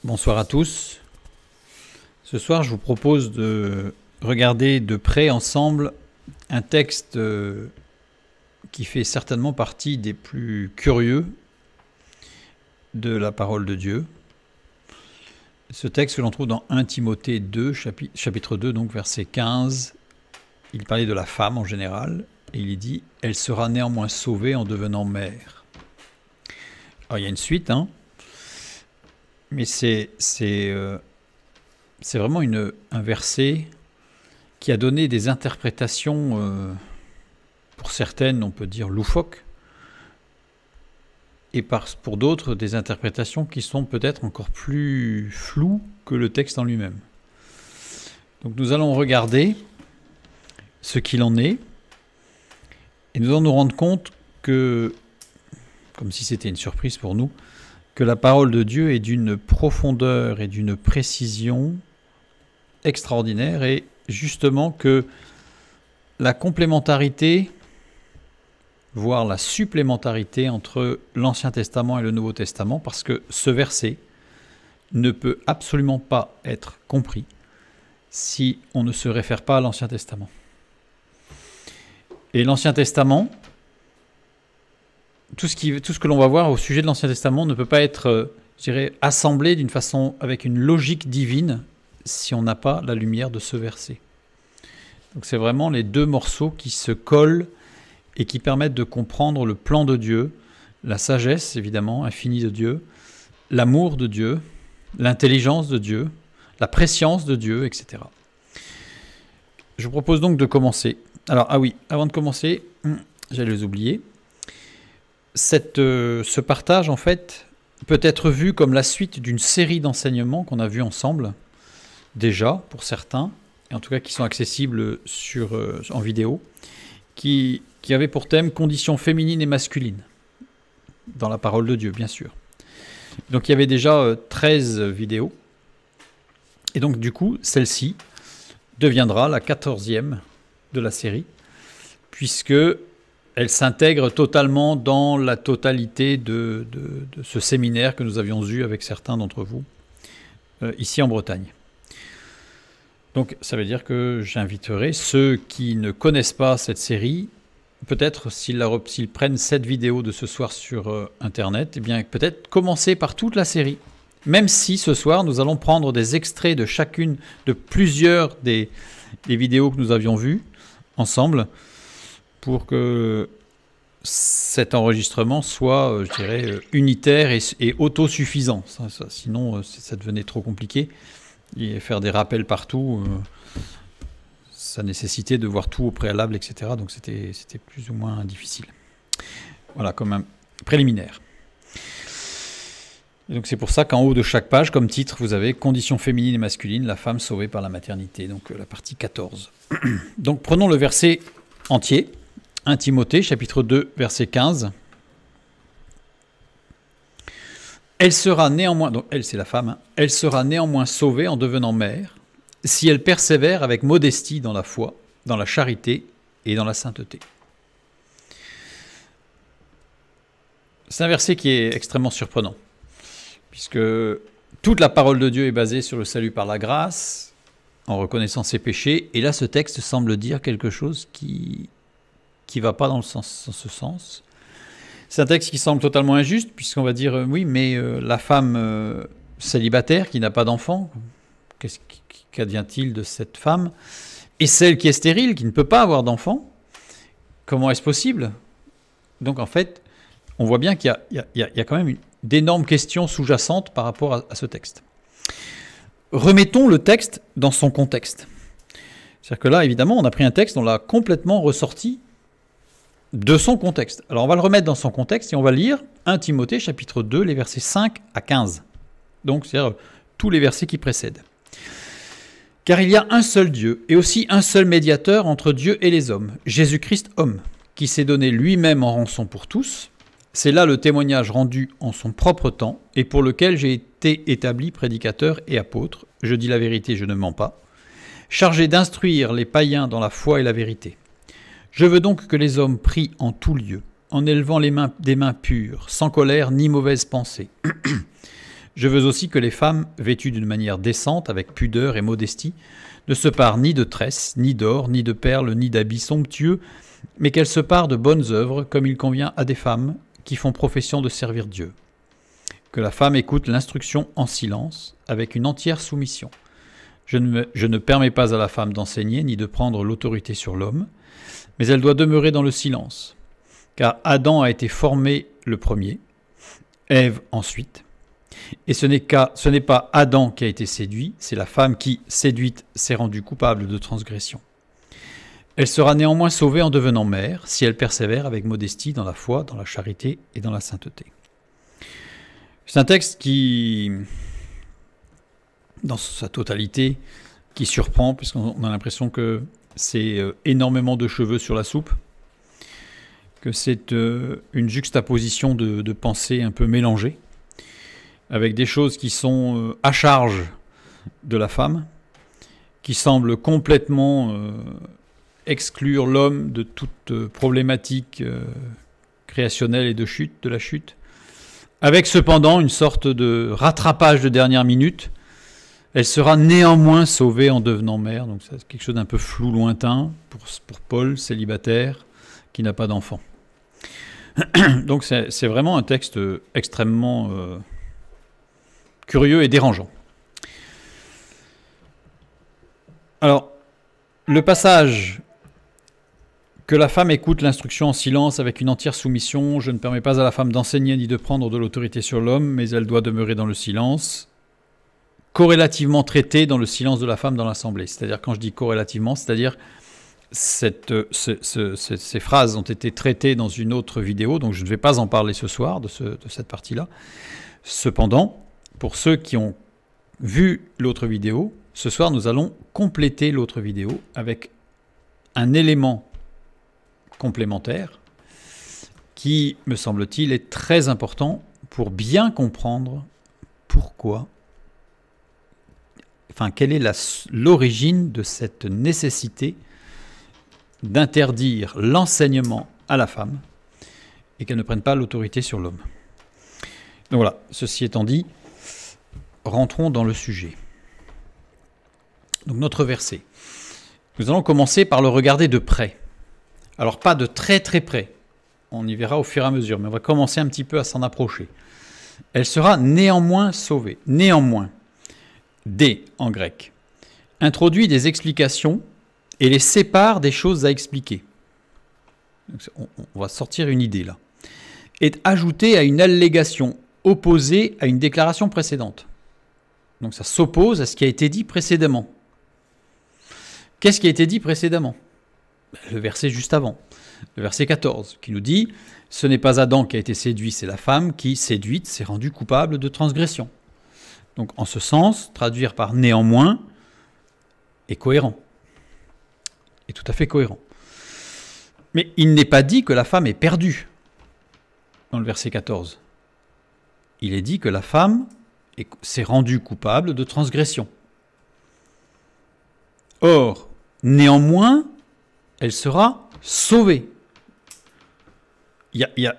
Bonsoir à tous. Ce soir, je vous propose de regarder de près ensemble un texte qui fait certainement partie des plus curieux de la parole de Dieu. Ce texte que l'on trouve dans 1 Timothée 2, chapitre 2, donc verset 15. Il parlait de la femme en général, et il dit « Elle sera néanmoins sauvée en devenant mère ». Alors il y a une suite, mais c'est vraiment un verset qui a donné des interprétations, pour certaines, on peut dire loufoques, et pour d'autres, des interprétations qui sont peut-être encore plus floues que le texte en lui-même. Donc nous allons regarder ce qu'il en est, et nous allons nous rendre compte que, comme si c'était une surprise pour nous, que la parole de Dieu est d'une profondeur et d'une précision extraordinaire, et justement que la complémentarité, voire la supplémentarité entre l'Ancien Testament et le Nouveau Testament, parce que ce verset ne peut absolument pas être compris si on ne se réfère pas à l'Ancien Testament. Et l'Ancien Testament, tout ce que l'on va voir au sujet de l'Ancien Testament ne peut pas être, je dirais, assemblé d'une façon avec une logique divine si on n'a pas la lumière de ce verset. Donc c'est vraiment les deux morceaux qui se collent et qui permettent de comprendre le plan de Dieu, la sagesse évidemment infinie de Dieu, l'amour de Dieu, l'intelligence de Dieu, la prescience de Dieu, etc. Je vous propose donc de commencer. Alors, avant de commencer, j'allais les oublier. Ce partage, en fait, peut être vu comme la suite d'une série d'enseignements qu'on a vus ensemble, déjà, pour certains, et en tout cas qui sont accessibles en vidéo, qui avait pour thème conditions féminines et masculines, dans la parole de Dieu, bien sûr. Donc il y avait déjà 13 vidéos, et donc du coup, celle-ci deviendra la 14e de la série, puisque elle s'intègre totalement dans la totalité de ce séminaire que nous avions eu avec certains d'entre vous, ici en Bretagne. Donc ça veut dire que j'inviterai ceux qui ne connaissent pas cette série, peut-être s'ils prennent cette vidéo de ce soir sur Internet, eh bien peut-être commencer par toute la série. Même si ce soir nous allons prendre des extraits de plusieurs des vidéos que nous avions vues ensemble, pour que cet enregistrement soit, je dirais, unitaire et autosuffisant. Sinon, ça devenait trop compliqué. Et faire des rappels partout, ça nécessitait de voir tout au préalable, etc. Donc c'était plus ou moins difficile. Voilà, comme un préliminaire. Et donc c'est pour ça qu'en haut de chaque page, comme titre, vous avez « Conditions féminines et masculines, la femme sauvée par la maternité ». Donc la partie 14. Donc prenons le verset entier. 1 Timothée, chapitre 2, verset 15. Elle sera néanmoins, donc elle c'est la femme, elle sera néanmoins sauvée en devenant mère, si elle persévère avec modestie dans la foi, dans la charité et dans la sainteté. C'est un verset qui est extrêmement surprenant, puisque toute la parole de Dieu est basée sur le salut par la grâce, en reconnaissant ses péchés, et là ce texte semble dire quelque chose qui ne va pas dans ce sens. C'est un texte qui semble totalement injuste, puisqu'on va dire, oui, mais la femme célibataire qui n'a pas d'enfant, qu'advient-il de cette femme? Et celle qui est stérile, qui ne peut pas avoir d'enfant, comment est-ce possible? Donc en fait, on voit bien qu'il y a quand même d'énormes questions sous-jacentes par rapport à ce texte. Remettons le texte dans son contexte. C'est-à-dire que là, évidemment, on a pris un texte, on l'a complètement ressorti de son contexte. Alors on va le remettre dans son contexte et on va lire 1 Timothée chapitre 2, les versets 5 à 15. Donc c'est-à-dire tous les versets qui précèdent. Car il y a un seul Dieu et aussi un seul médiateur entre Dieu et les hommes, Jésus-Christ homme, qui s'est donné lui-même en rançon pour tous. C'est là le témoignage rendu en son propre temps et pour lequel j'ai été établi prédicateur et apôtre. Je dis la vérité, je ne mens pas. Chargé d'instruire les païens dans la foi et la vérité. Je veux donc que les hommes prient en tout lieu, en élevant des mains pures, sans colère ni mauvaise pensée. Je veux aussi que les femmes, vêtues d'une manière décente, avec pudeur et modestie, ne se parent ni de tresses, ni d'or, ni de perles, ni d'habits somptueux, mais qu'elles se parent de bonnes œuvres, comme il convient à des femmes qui font profession de servir Dieu. Que la femme écoute l'instruction en silence, avec une entière soumission. Je ne permets pas à la femme d'enseigner, ni de prendre l'autorité sur l'homme, mais elle doit demeurer dans le silence, car Adam a été formé le premier, Ève ensuite, et ce n'est pas Adam qui a été séduit, c'est la femme qui, séduite, s'est rendue coupable de transgression. Elle sera néanmoins sauvée en devenant mère, si elle persévère avec modestie dans la foi, dans la charité et dans la sainteté. C'est un texte qui, dans sa totalité, qui surprend, puisqu'on a l'impression que c'est énormément de cheveux sur la soupe, que c'est une juxtaposition de pensées un peu mélangées, avec des choses qui sont à charge de la femme, qui semblent complètement exclure l'homme de toute problématique créationnelle et de la chute, avec cependant une sorte de rattrapage de dernière minute. Elle sera néanmoins sauvée en devenant mère, donc c'est quelque chose d'un peu flou, lointain, pour Paul, célibataire, qui n'a pas d'enfant. Donc c'est vraiment un texte extrêmement curieux et dérangeant. Alors, le passage « Que la femme écoute l'instruction en silence avec une entière soumission. Je ne permets pas à la femme d'enseigner ni de prendre de l'autorité sur l'homme, mais elle doit demeurer dans le silence. » Corrélativement traité dans le silence de la femme dans l'assemblée. C'est-à-dire, quand je dis corrélativement, c'est-à-dire ces phrases ont été traitées dans une autre vidéo, donc je ne vais pas en parler ce soir de cette partie-là. Cependant, pour ceux qui ont vu l'autre vidéo, ce soir nous allons compléter l'autre vidéo avec un élément complémentaire qui, me semble-t-il, est très important pour bien comprendre pourquoi, quelle est l'origine de cette nécessité d'interdire l'enseignement à la femme et qu'elle ne prenne pas l'autorité sur l'homme. Donc voilà, ceci étant dit, rentrons dans le sujet. Donc notre verset. Nous allons commencer par le regarder de près. Alors pas de très très près, on y verra au fur et à mesure, mais on va commencer un petit peu à s'en approcher. Elle sera néanmoins sauvée. Néanmoins, D en grec, introduit des explications et les sépare des choses à expliquer. Donc on va sortir une idée là. Est ajouté à une allégation opposée à une déclaration précédente. Donc ça s'oppose à ce qui a été dit précédemment. Qu'est-ce qui a été dit précédemment ? Le verset juste avant, le verset 14, qui nous dit « Ce n'est pas Adam qui a été séduit, c'est la femme qui, séduite, s'est rendue coupable de transgression. » Donc en ce sens, traduire par « néanmoins » est cohérent, est tout à fait cohérent. Mais il n'est pas dit que la femme est perdue dans le verset 14. Il est dit que la femme s'est rendue coupable de transgression. Or, néanmoins, elle sera sauvée. Il y a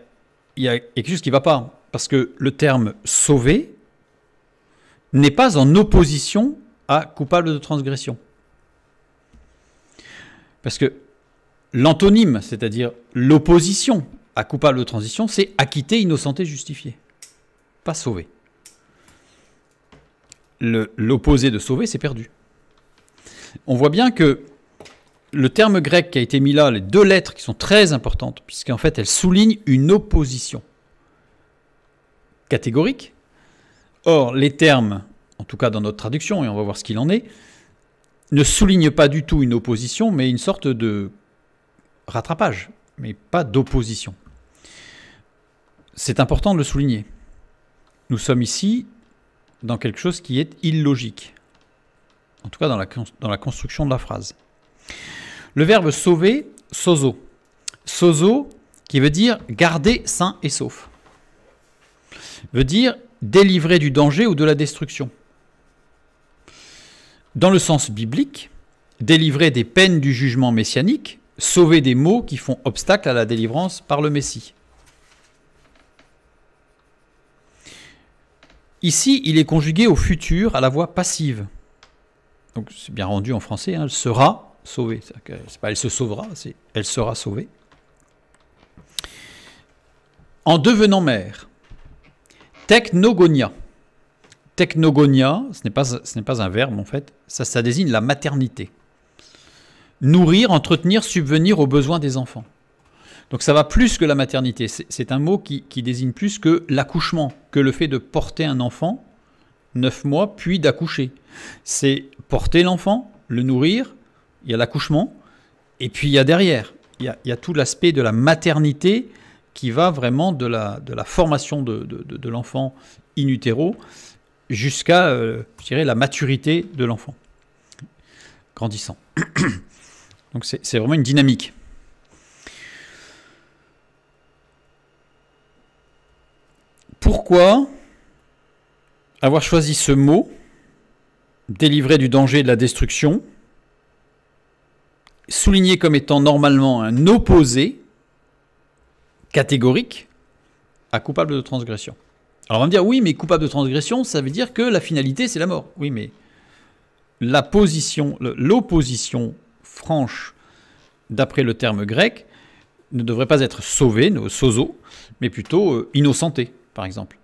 quelque chose qui ne va pas, parce que le terme « sauver » n'est pas en opposition à « coupable de transgression ». Parce que l'antonyme, c'est-à-dire l'opposition à « coupable de transgression », c'est « acquitté, innocenté, justifié », pas « sauvé ». L'opposé de « sauver », c'est « perdu ». On voit bien que le terme grec qui a été mis là, les deux lettres qui sont très importantes, puisqu'en fait elles soulignent une opposition catégorique. Or, les termes, en tout cas dans notre traduction, et on va voir ce qu'il en est, ne soulignent pas du tout une opposition, mais une sorte de rattrapage, mais pas d'opposition. C'est important de le souligner. Nous sommes ici dans quelque chose qui est illogique, en tout cas dans la construction de la phrase. Le verbe sauver, sozo. Sozo, qui veut dire garder sain et sauf, veut dire délivrer du danger ou de la destruction. Dans le sens biblique, délivrer des peines du jugement messianique, sauver des maux qui font obstacle à la délivrance par le Messie. Ici, il est conjugué au futur à la voix passive. Donc c'est bien rendu en français, hein, elle sera sauvée. C'est pas elle se sauvera, c'est elle sera sauvée. En devenant mère. Technogonia. Technogonia, ce n'est pas un verbe en fait, ça désigne la maternité. Nourrir, entretenir, subvenir aux besoins des enfants. Donc ça va plus que la maternité, c'est un mot qui désigne plus que l'accouchement, que le fait de porter un enfant 9 mois, puis d'accoucher. C'est porter l'enfant, le nourrir, il y a l'accouchement, et puis il y a derrière, il y a tout l'aspect de la maternité qui va vraiment de la formation de l'enfant in utero jusqu'à, je dirais, la maturité de l'enfant grandissant. Donc c'est vraiment une dynamique. Pourquoi avoir choisi ce mot, délivré du danger et de la destruction, souligné comme étant normalement un opposé catégorique à coupable de transgression? Alors on va me dire, oui, mais coupable de transgression, ça veut dire que la finalité, c'est la mort. Oui, mais l'opposition franche, d'après le terme grec, ne devrait pas être sauvée, sozo, mais plutôt innocentée, par exemple.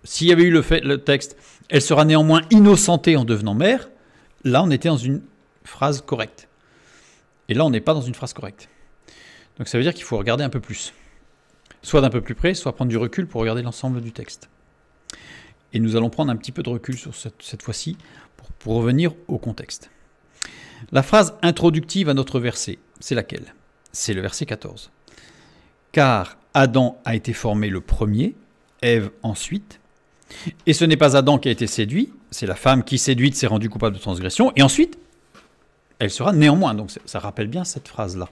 S'il y avait eu le texte « Elle sera néanmoins innocentée en devenant mère », là, on était dans une phrase correcte. Et là, on n'est pas dans une phrase correcte. Donc ça veut dire qu'il faut regarder un peu plus. Soit d'un peu plus près, soit prendre du recul pour regarder l'ensemble du texte. Et nous allons prendre un petit peu de recul sur cette fois-ci pour revenir au contexte. La phrase introductive à notre verset, c'est laquelle? C'est le verset 14. Car Adam a été formé le premier, Ève ensuite. Et ce n'est pas Adam qui a été séduit, c'est la femme qui séduite s'est rendue coupable de transgression. Et ensuite, elle sera néanmoins. Donc ça rappelle bien cette phrase-là.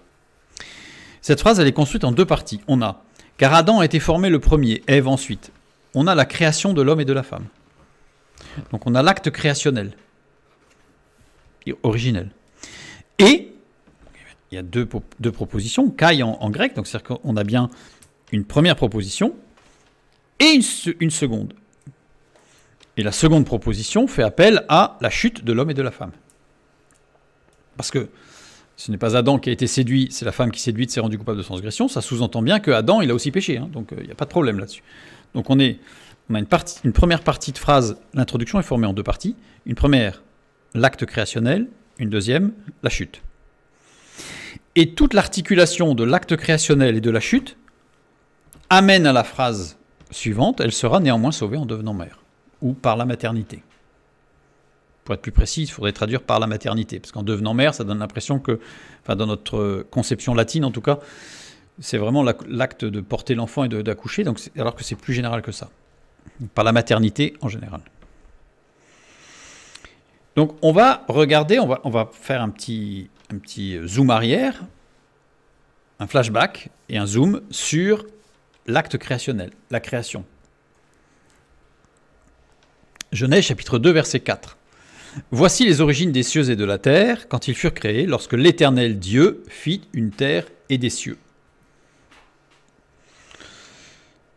Cette phrase, elle est construite en deux parties. On a « Car Adam a été formé le premier, Ève ensuite ». On a la création de l'homme et de la femme. Donc on a l'acte créationnel, originel. Et il y a deux propositions, kai en grec, donc c'est-à-dire qu'on a bien une première proposition et une seconde. Et la seconde proposition fait appel à la chute de l'homme et de la femme. Parce que ce n'est pas Adam qui a été séduit, c'est la femme qui séduite s'est rendue coupable de transgression. Ça sous-entend bien que Adam, il a aussi péché. Hein, donc il n'y a pas de problème là-dessus. Donc on a une première partie de phrase, l'introduction est formée en deux parties. Une première, l'acte créationnel. Une deuxième, la chute. Et toute l'articulation de l'acte créationnel et de la chute amène à la phrase suivante, elle sera néanmoins sauvée en devenant mère, ou par la maternité. Pour être plus précis, il faudrait traduire par la maternité, parce qu'en devenant mère, ça donne l'impression que, enfin dans notre conception latine en tout cas, c'est vraiment l'acte de porter l'enfant et d'accoucher, alors que c'est plus général que ça. Par la maternité en général. Donc on va regarder, on va faire un petit zoom arrière, un flashback et un zoom sur l'acte créationnel, la création. Genèse chapitre 2 verset 4. Voici les origines des cieux et de la terre quand ils furent créés, lorsque l'Éternel Dieu fit une terre et des cieux.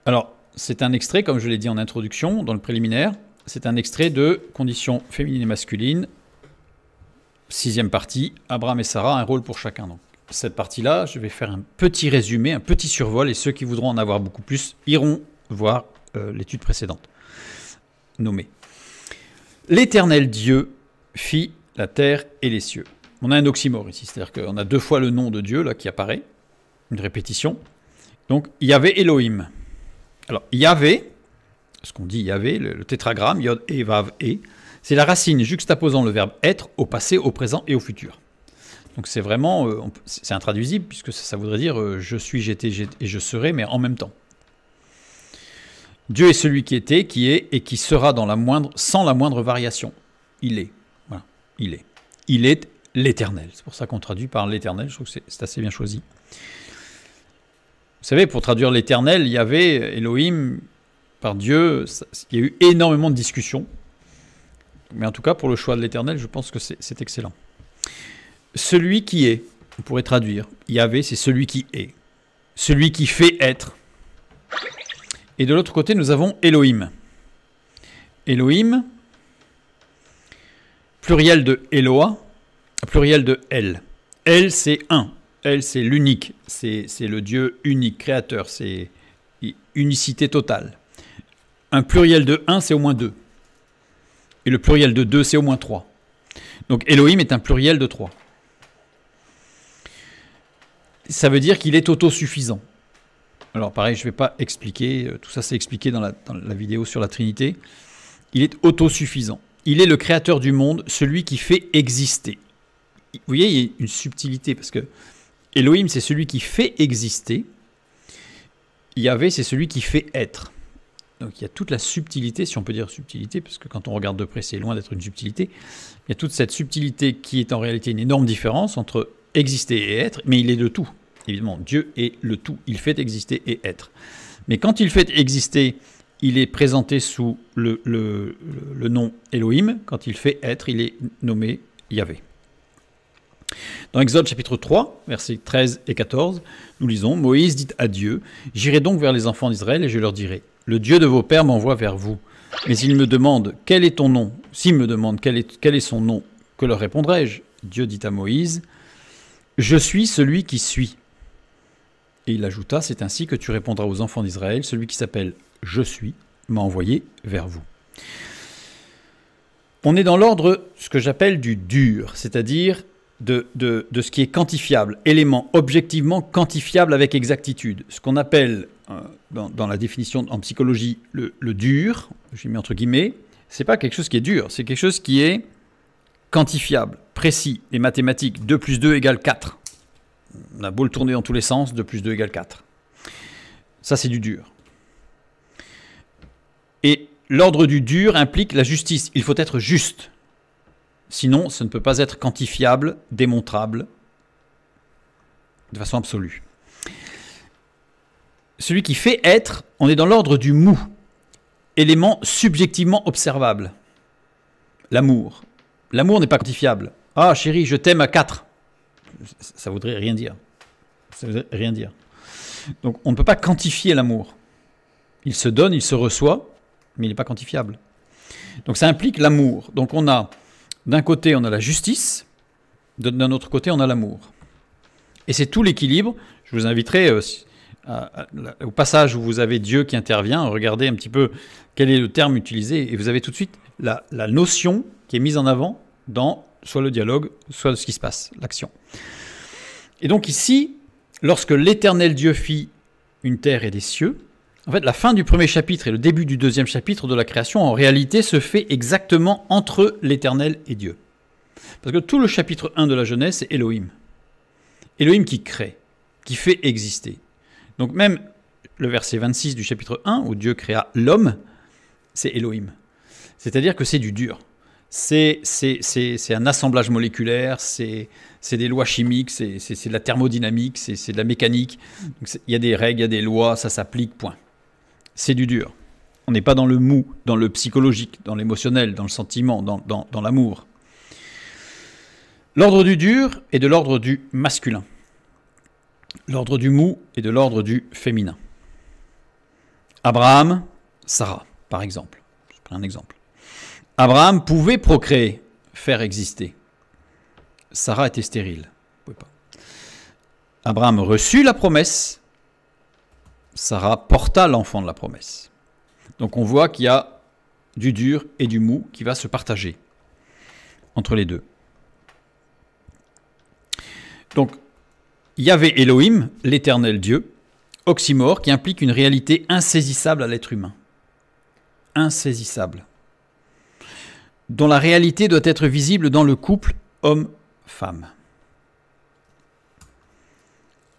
Alors, c'est un extrait, comme je l'ai dit en introduction, dans le préliminaire, c'est un extrait de Conditions féminines et masculines, 6e partie, Abraham et Sarah, un rôle pour chacun. Donc, cette partie-là, je vais faire un petit résumé, un petit survol, et ceux qui voudront en avoir beaucoup plus iront voir l'étude précédente, nommée. L'Éternel Dieu fit la terre et les cieux. On a un oxymore ici, c'est-à-dire qu'on a deux fois le nom de Dieu là qui apparaît, une répétition. Donc, Yahvé Elohim. Alors, Yahvé, ce qu'on dit Yahvé, le tétragramme, Yod, E, Vav, E, c'est la racine juxtaposant le verbe être au passé, au présent et au futur. Donc, c'est vraiment, c'est intraduisible, puisque ça voudrait dire je suis, j'étais et je serai, mais en même temps. Dieu est celui qui était, qui est et qui sera sans la moindre variation. Il est. Voilà, il est. Il est l'Éternel. C'est pour ça qu'on traduit par l'Éternel. Je trouve que c'est assez bien choisi. Vous savez, pour traduire l'Éternel, il y avait Elohim, par Dieu, il y a eu énormément de discussions. Mais en tout cas, pour le choix de l'Éternel, je pense que c'est excellent. Celui qui est, on pourrait traduire. Yahvé, c'est celui qui est. Celui qui fait être. Et de l'autre côté, nous avons Elohim. Elohim, pluriel de Eloah, pluriel de El. El, c'est un. El, c'est l'unique. C'est le Dieu unique, créateur. C'est unicité totale. Un pluriel de 1, c'est au moins 2. Et le pluriel de 2, c'est au moins 3. Donc Elohim est un pluriel de 3. Ça veut dire qu'il est autosuffisant. Alors pareil, je ne vais pas expliquer, tout ça c'est expliqué dans la vidéo sur la Trinité. Il est autosuffisant. Il est le créateur du monde, celui qui fait exister. Vous voyez, il y a une subtilité, parce que Elohim, c'est celui qui fait exister. Yahvé, c'est celui qui fait être. Donc il y a toute la subtilité, si on peut dire subtilité, parce que quand on regarde de près, c'est loin d'être une subtilité. Il y a toute cette subtilité qui est en réalité une énorme différence entre exister et être, mais il est le tout. Évidemment, Dieu est le tout. Il fait exister et être. Mais quand il fait exister, il est présenté sous le nom Elohim. Quand il fait être, il est nommé Yahvé. Dans Exode chapitre 3, versets 13 et 14, nous lisons « Moïse dit à Dieu, « J'irai donc vers les enfants d'Israël et je leur dirai, « Le Dieu de vos pères m'envoie vers vous. Mais s'ils me demandent quel est ton nom, s'ils me demandent quel est son nom, que leur répondrai-je » Dieu dit à Moïse, « Je suis celui qui suis. » Et il ajouta, « C'est ainsi que tu répondras aux enfants d'Israël, celui qui s'appelle « Je suis » m'a envoyé vers vous. » On est dans l'ordre, ce que j'appelle du dur, c'est-à-dire de ce qui est quantifiable, élément objectivement quantifiable avec exactitude. Ce qu'on appelle, dans la définition en psychologie, le dur, j'ai mis entre guillemets, c'est pas quelque chose qui est dur, c'est quelque chose qui est quantifiable, précis. Les mathématiques, 2 plus 2 égale 4. On a beau le tourner dans tous les sens, 2 plus 2 égale 4. Ça, c'est du dur. Et l'ordre du dur implique la justice. Il faut être juste. Sinon, ça ne peut pas être quantifiable, démontrable, de façon absolue. Celui qui fait être, on est dans l'ordre du mou. Élément subjectivement observable. L'amour. L'amour n'est pas quantifiable. Ah, chérie, je t'aime à 4. Ça voudrait rien dire. Ça voudrait rien dire. Donc, on ne peut pas quantifier l'amour. Il se donne, il se reçoit, mais il n'est pas quantifiable. Donc, ça implique l'amour. Donc, on a, d'un côté, on a la justice, d'un autre côté, on a l'amour. Et c'est tout l'équilibre. Je vous inviterai au passage où vous avez Dieu qui intervient, regardez un petit peu quel est le terme utilisé, et vous avez tout de suite la notion qui est mise en avant dans soit le dialogue, soit ce qui se passe, l'action. Et donc ici, lorsque l'Éternel Dieu fit une terre et des cieux, en fait, la fin du premier chapitre et le début du deuxième chapitre de la création, en réalité, se fait exactement entre l'Éternel et Dieu. Parce que tout le chapitre 1 de la Genèse, c'est Elohim. Elohim qui crée, qui fait exister. Donc même le verset 26 du chapitre 1, où Dieu créa l'homme, c'est Elohim. C'est-à-dire que c'est du dur. C'est un assemblage moléculaire, c'est des lois chimiques, c'est de la thermodynamique, c'est de la mécanique. Il y a des règles, il y a des lois, ça s'applique, point. C'est du dur. On n'est pas dans le mou, dans le psychologique, dans l'émotionnel, dans le sentiment, dans l'amour. L'ordre du dur est de l'ordre du masculin. L'ordre du mou est de l'ordre du féminin. Abraham, Sarah, par exemple. Je prends un exemple. Abraham pouvait procréer, faire exister. Sarah était stérile. Ne pouvait pas. Abraham reçut la promesse. Sarah porta l'enfant de la promesse. Donc on voit qu'il y a du dur et du mou qui va se partager entre les deux. Donc, Yahvé Elohim, l'éternel Dieu, oxymore, qui implique une réalité insaisissable à l'être humain. Insaisissable. Dont la réalité doit être visible dans le couple homme-femme.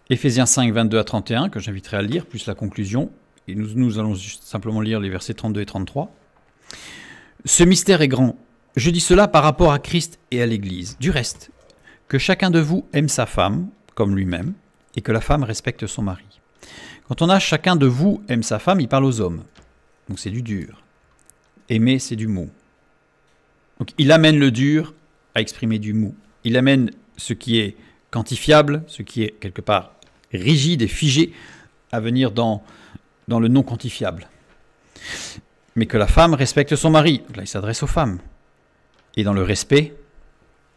Éphésiens 5, 22 à 31, que j'inviterai à lire, plus la conclusion. Et nous allons simplement lire les versets 32 et 33. Ce mystère est grand. Je dis cela par rapport à Christ et à l'Église. Du reste, que chacun de vous aime sa femme comme lui-même, et que la femme respecte son mari. Quand on a chacun de vous aime sa femme, il parle aux hommes. Donc c'est du dur. Aimer, c'est du mou. Donc il amène le dur à exprimer du mou. Il amène ce qui est quantifiable, ce qui est quelque part rigide et figé, à venir dans le non quantifiable. mais que la femme respecte son mari. Donc là, il s'adresse aux femmes. Et dans le respect,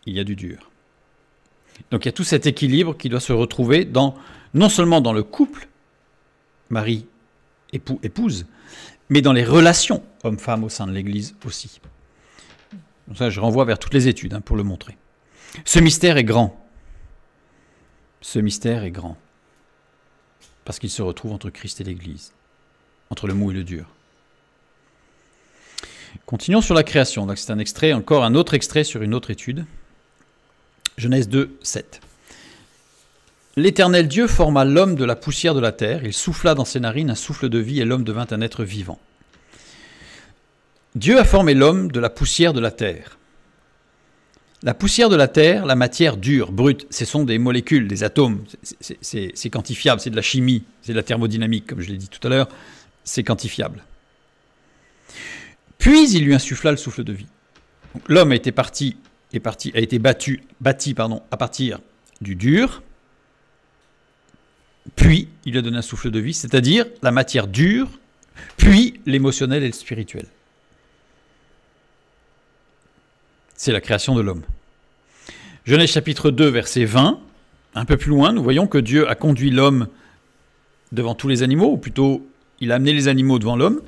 il y a du dur. Donc il y a tout cet équilibre qui doit se retrouver non seulement dans le couple, mari, époux, épouse, mais dans les relations homme-femme au sein de l'Église aussi. Donc ça, je renvoie vers toutes les études pour le montrer. Ce mystère est grand. Ce mystère est grand. Parce qu'il se retrouve entre Christ et l'Église, entre le mou et le dur. Continuons sur la création. Donc c'est un extrait, encore un autre extrait sur une autre étude. Genèse 2, 7. L'Éternel Dieu forma l'homme de la poussière de la terre, il souffla dans ses narines un souffle de vie et l'homme devint un être vivant. Dieu a formé l'homme de la poussière de la terre. La poussière de la terre, la matière dure, brute, ce sont des molécules, des atomes, c'est quantifiable, c'est de la chimie, c'est de la thermodynamique, comme je l'ai dit tout à l'heure, c'est quantifiable. Puis il lui insuffla le souffle de vie. L'homme a été bâti à partir du dur, puis il lui a donné un souffle de vie, c'est-à-dire la matière dure, puis l'émotionnel et le spirituel. C'est la création de l'homme. Genèse chapitre 2, verset 20, un peu plus loin, nous voyons que Dieu a conduit l'homme devant tous les animaux, ou plutôt, il a amené les animaux devant l'homme,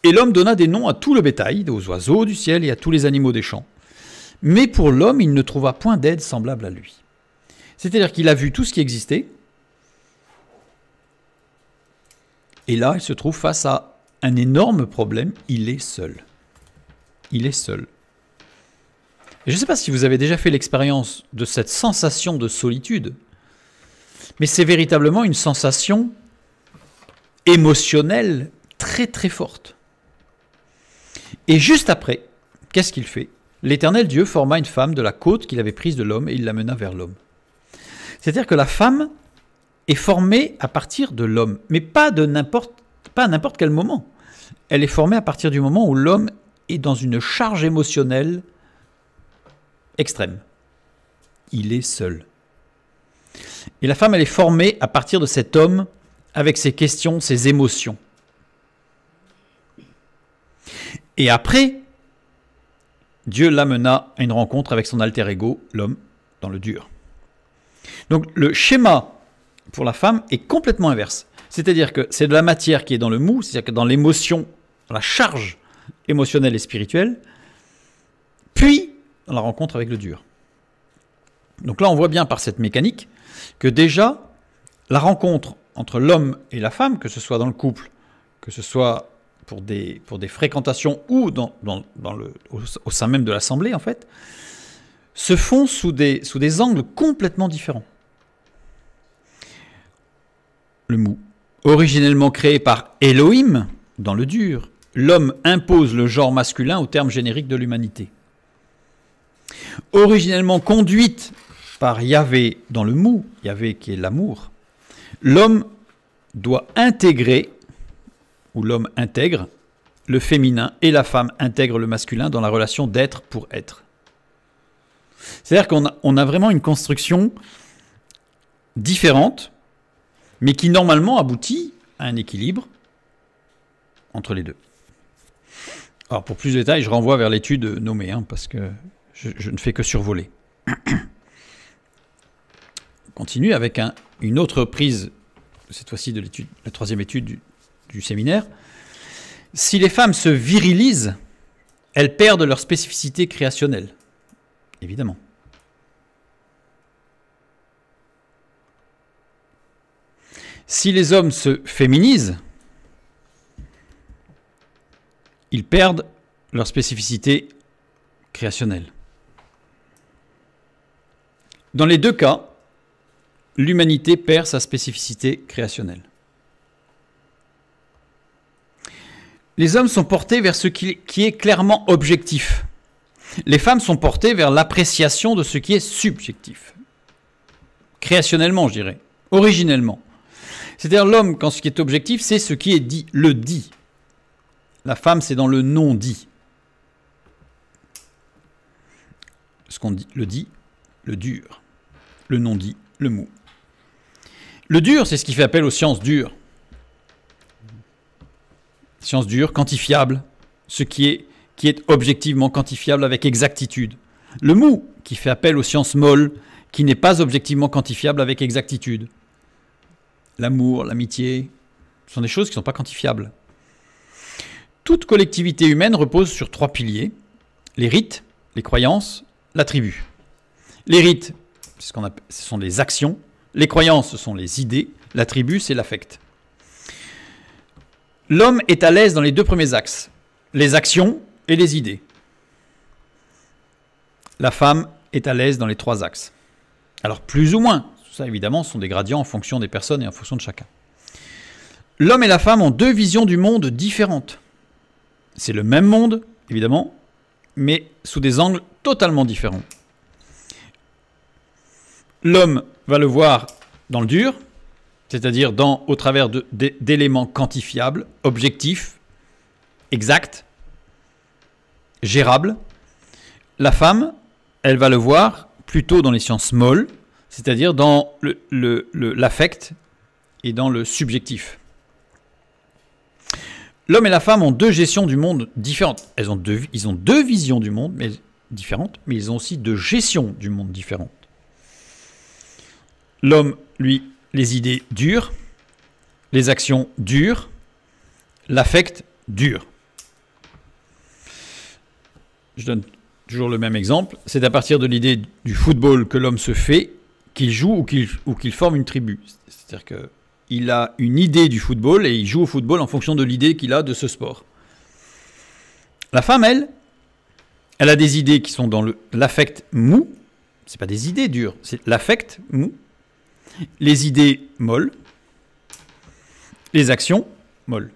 et l'homme donna des noms à tout le bétail, aux oiseaux du ciel et à tous les animaux des champs. Mais pour l'homme, il ne trouva point d'aide semblable à lui. C'est-à-dire qu'il a vu tout ce qui existait, et là, il se trouve face à un énorme problème, il est seul. Il est seul. Et je ne sais pas si vous avez déjà fait l'expérience de cette sensation de solitude, mais c'est véritablement une sensation émotionnelle très très forte. Et juste après, qu'est-ce qu'il fait? L'Éternel Dieu forma une femme de la côte qu'il avait prise de l'homme et il l'amena vers l'homme. C'est-à-dire que la femme est formée à partir de l'homme, mais pas à n'importe quel moment. Elle est formée à partir du moment où l'homme est dans une charge émotionnelle extrême. Il est seul. Et la femme, elle est formée à partir de cet homme avec ses questions, ses émotions. Et après, Dieu l'amena à une rencontre avec son alter ego, l'homme, dans le dur. Donc le schéma pour la femme est complètement inverse. C'est-à-dire que c'est de la matière qui est dans le mou, c'est-à-dire que dans l'émotion, dans la charge émotionnelle et spirituelle, puis dans la rencontre avec le dur. Donc là, on voit bien par cette mécanique que déjà, la rencontre entre l'homme et la femme, que ce soit dans le couple, que ce soit pour des fréquentations ou au sein même de l'assemblée, en fait, se font sous des angles complètement différents. Le mou, originellement créé par Elohim, dans le dur, l'homme impose le genre masculin au terme générique de l'humanité. Originellement conduite par Yahvé dans le mou, Yahvé qui est l'amour, l'homme doit intégrer, ou l'homme intègre, le féminin et la femme intègre le masculin dans la relation d'être pour être. C'est-à-dire qu'on a vraiment une construction différente, mais qui normalement aboutit à un équilibre entre les deux. Alors pour plus de détails, je renvoie vers l'étude nommée, parce que je ne fais que survoler. On continue avec une autre prise, cette fois-ci de l'étude, la troisième étude du séminaire. Si les femmes se virilisent, elles perdent leur spécificité créationnelle, évidemment. Si les hommes se féminisent, ils perdent leur spécificité créationnelle. Dans les deux cas, l'humanité perd sa spécificité créationnelle. Les hommes sont portés vers ce qui est clairement objectif. Les femmes sont portées vers l'appréciation de ce qui est subjectif. Créationnellement, je dirais. Originellement. C'est-à-dire l'homme, quand ce qui est objectif, c'est ce qui est dit, le dit. La femme, c'est dans le non-dit. Ce qu'on dit, le dur. Le non-dit, le mou. Le dur, c'est ce qui fait appel aux sciences dures. Science dure, quantifiable, ce qui est objectivement quantifiable avec exactitude. Le mou, qui fait appel aux sciences molles, qui n'est pas objectivement quantifiable avec exactitude. L'amour, l'amitié, ce sont des choses qui ne sont pas quantifiables. Toute collectivité humaine repose sur 3 piliers, les rites, les croyances, la tribu. Les rites, ce sont les actions, les croyances, ce sont les idées, la tribu, c'est l'affect. L'homme est à l'aise dans les 2 premiers axes, les actions et les idées. La femme est à l'aise dans les 3 axes. Alors plus ou moins, ça évidemment ce sont des gradients en fonction des personnes et en fonction de chacun. L'homme et la femme ont 2 visions du monde différentes. C'est le même monde, évidemment, mais sous des angles totalement différents. L'homme va le voir dans le dur, c'est-à-dire au travers d'éléments quantifiables, objectifs, exacts, gérables. La femme, elle va le voir plutôt dans les sciences molles, c'est-à-dire dans l'affect et dans le subjectif. L'homme et la femme ont 2 gestions du monde différentes. Ils ont 2 visions du monde différentes, mais ils ont aussi 2 gestions du monde différentes. L'homme, lui, les idées dures, les actions dures, l'affect dur. Je donne toujours le même exemple. C'est à partir de l'idée du football que l'homme se fait qu'il joue ou qu'il forme une tribu. C'est-à-dire qu'il a une idée du football et il joue au football en fonction de l'idée qu'il a de ce sport. La femme, elle a des idées qui sont dans l'affect mou. Ce n'est pas des idées dures, c'est l'affect mou. Les idées molles, les actions molles.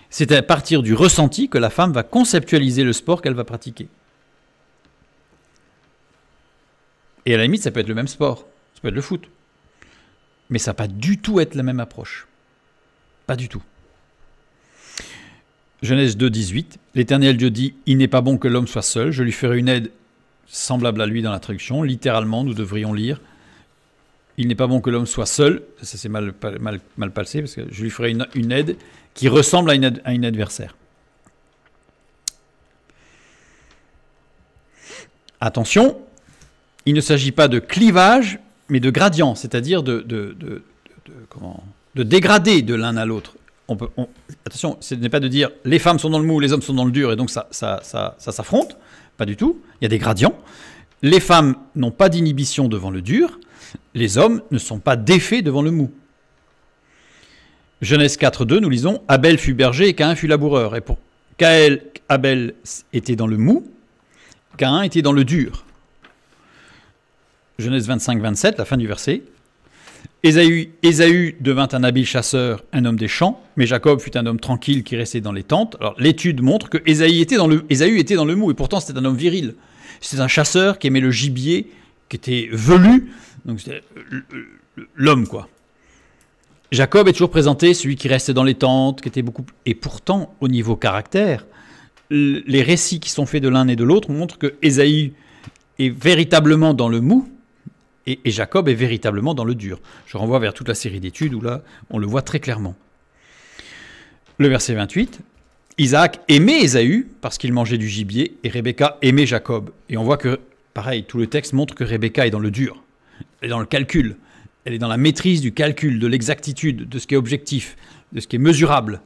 C'est à partir du ressenti que la femme va conceptualiser le sport qu'elle va pratiquer. Et à la limite, ça peut être le même sport, ça peut être le foot. Mais ça ne va pas du tout être la même approche. Pas du tout. Genèse 2, 18. L'Éternel Dieu dit, « Il n'est pas bon que l'homme soit seul, je lui ferai une aide semblable à lui dans la traduction. » Littéralement, nous devrions lire, « Il n'est pas bon que l'homme soit seul. » Ça c'est mal passé, parce que je lui ferai une aide qui ressemble à une adversaire. Attention, il ne s'agit pas de clivage, mais de gradient, c'est-à-dire de dégrader de l'un à l'autre. Attention, ce n'est pas de dire les femmes sont dans le mou, les hommes sont dans le dur, et donc ça s'affronte. Pas du tout. Il y a des gradients. Les femmes n'ont pas d'inhibition devant le dur. Les hommes ne sont pas défaits devant le mou. Genèse 4.2, nous lisons « Abel fut berger et Caïn fut laboureur. Et pour Abel était dans le mou, Caïn était dans le dur. » Genèse 25-27, la fin du verset. « Ésaü devint un habile chasseur, un homme des champs, mais Jacob fut un homme tranquille qui restait dans les tentes. » Alors l'étude montre que Ésaü était dans le mou, et pourtant c'était un homme viril. C'était un chasseur qui aimait le gibier, qui était velu, donc c'était l'homme, quoi. Jacob est toujours présenté, celui qui restait dans les tentes, qui était beaucoup... Et pourtant, au niveau caractère, les récits qui sont faits de l'un et de l'autre montrent que Ésaü est véritablement dans le mou, et Jacob est véritablement dans le dur. Je renvoie vers toute la série d'études où là, on le voit très clairement. Le verset 28, Isaac aimait Ésaü parce qu'il mangeait du gibier, et Rebecca aimait Jacob. Et on voit que, pareil, tout le texte montre que Rebecca est dans le dur, elle est dans le calcul, elle est dans la maîtrise du calcul, de l'exactitude, de ce qui est objectif, de ce qui est mesurable.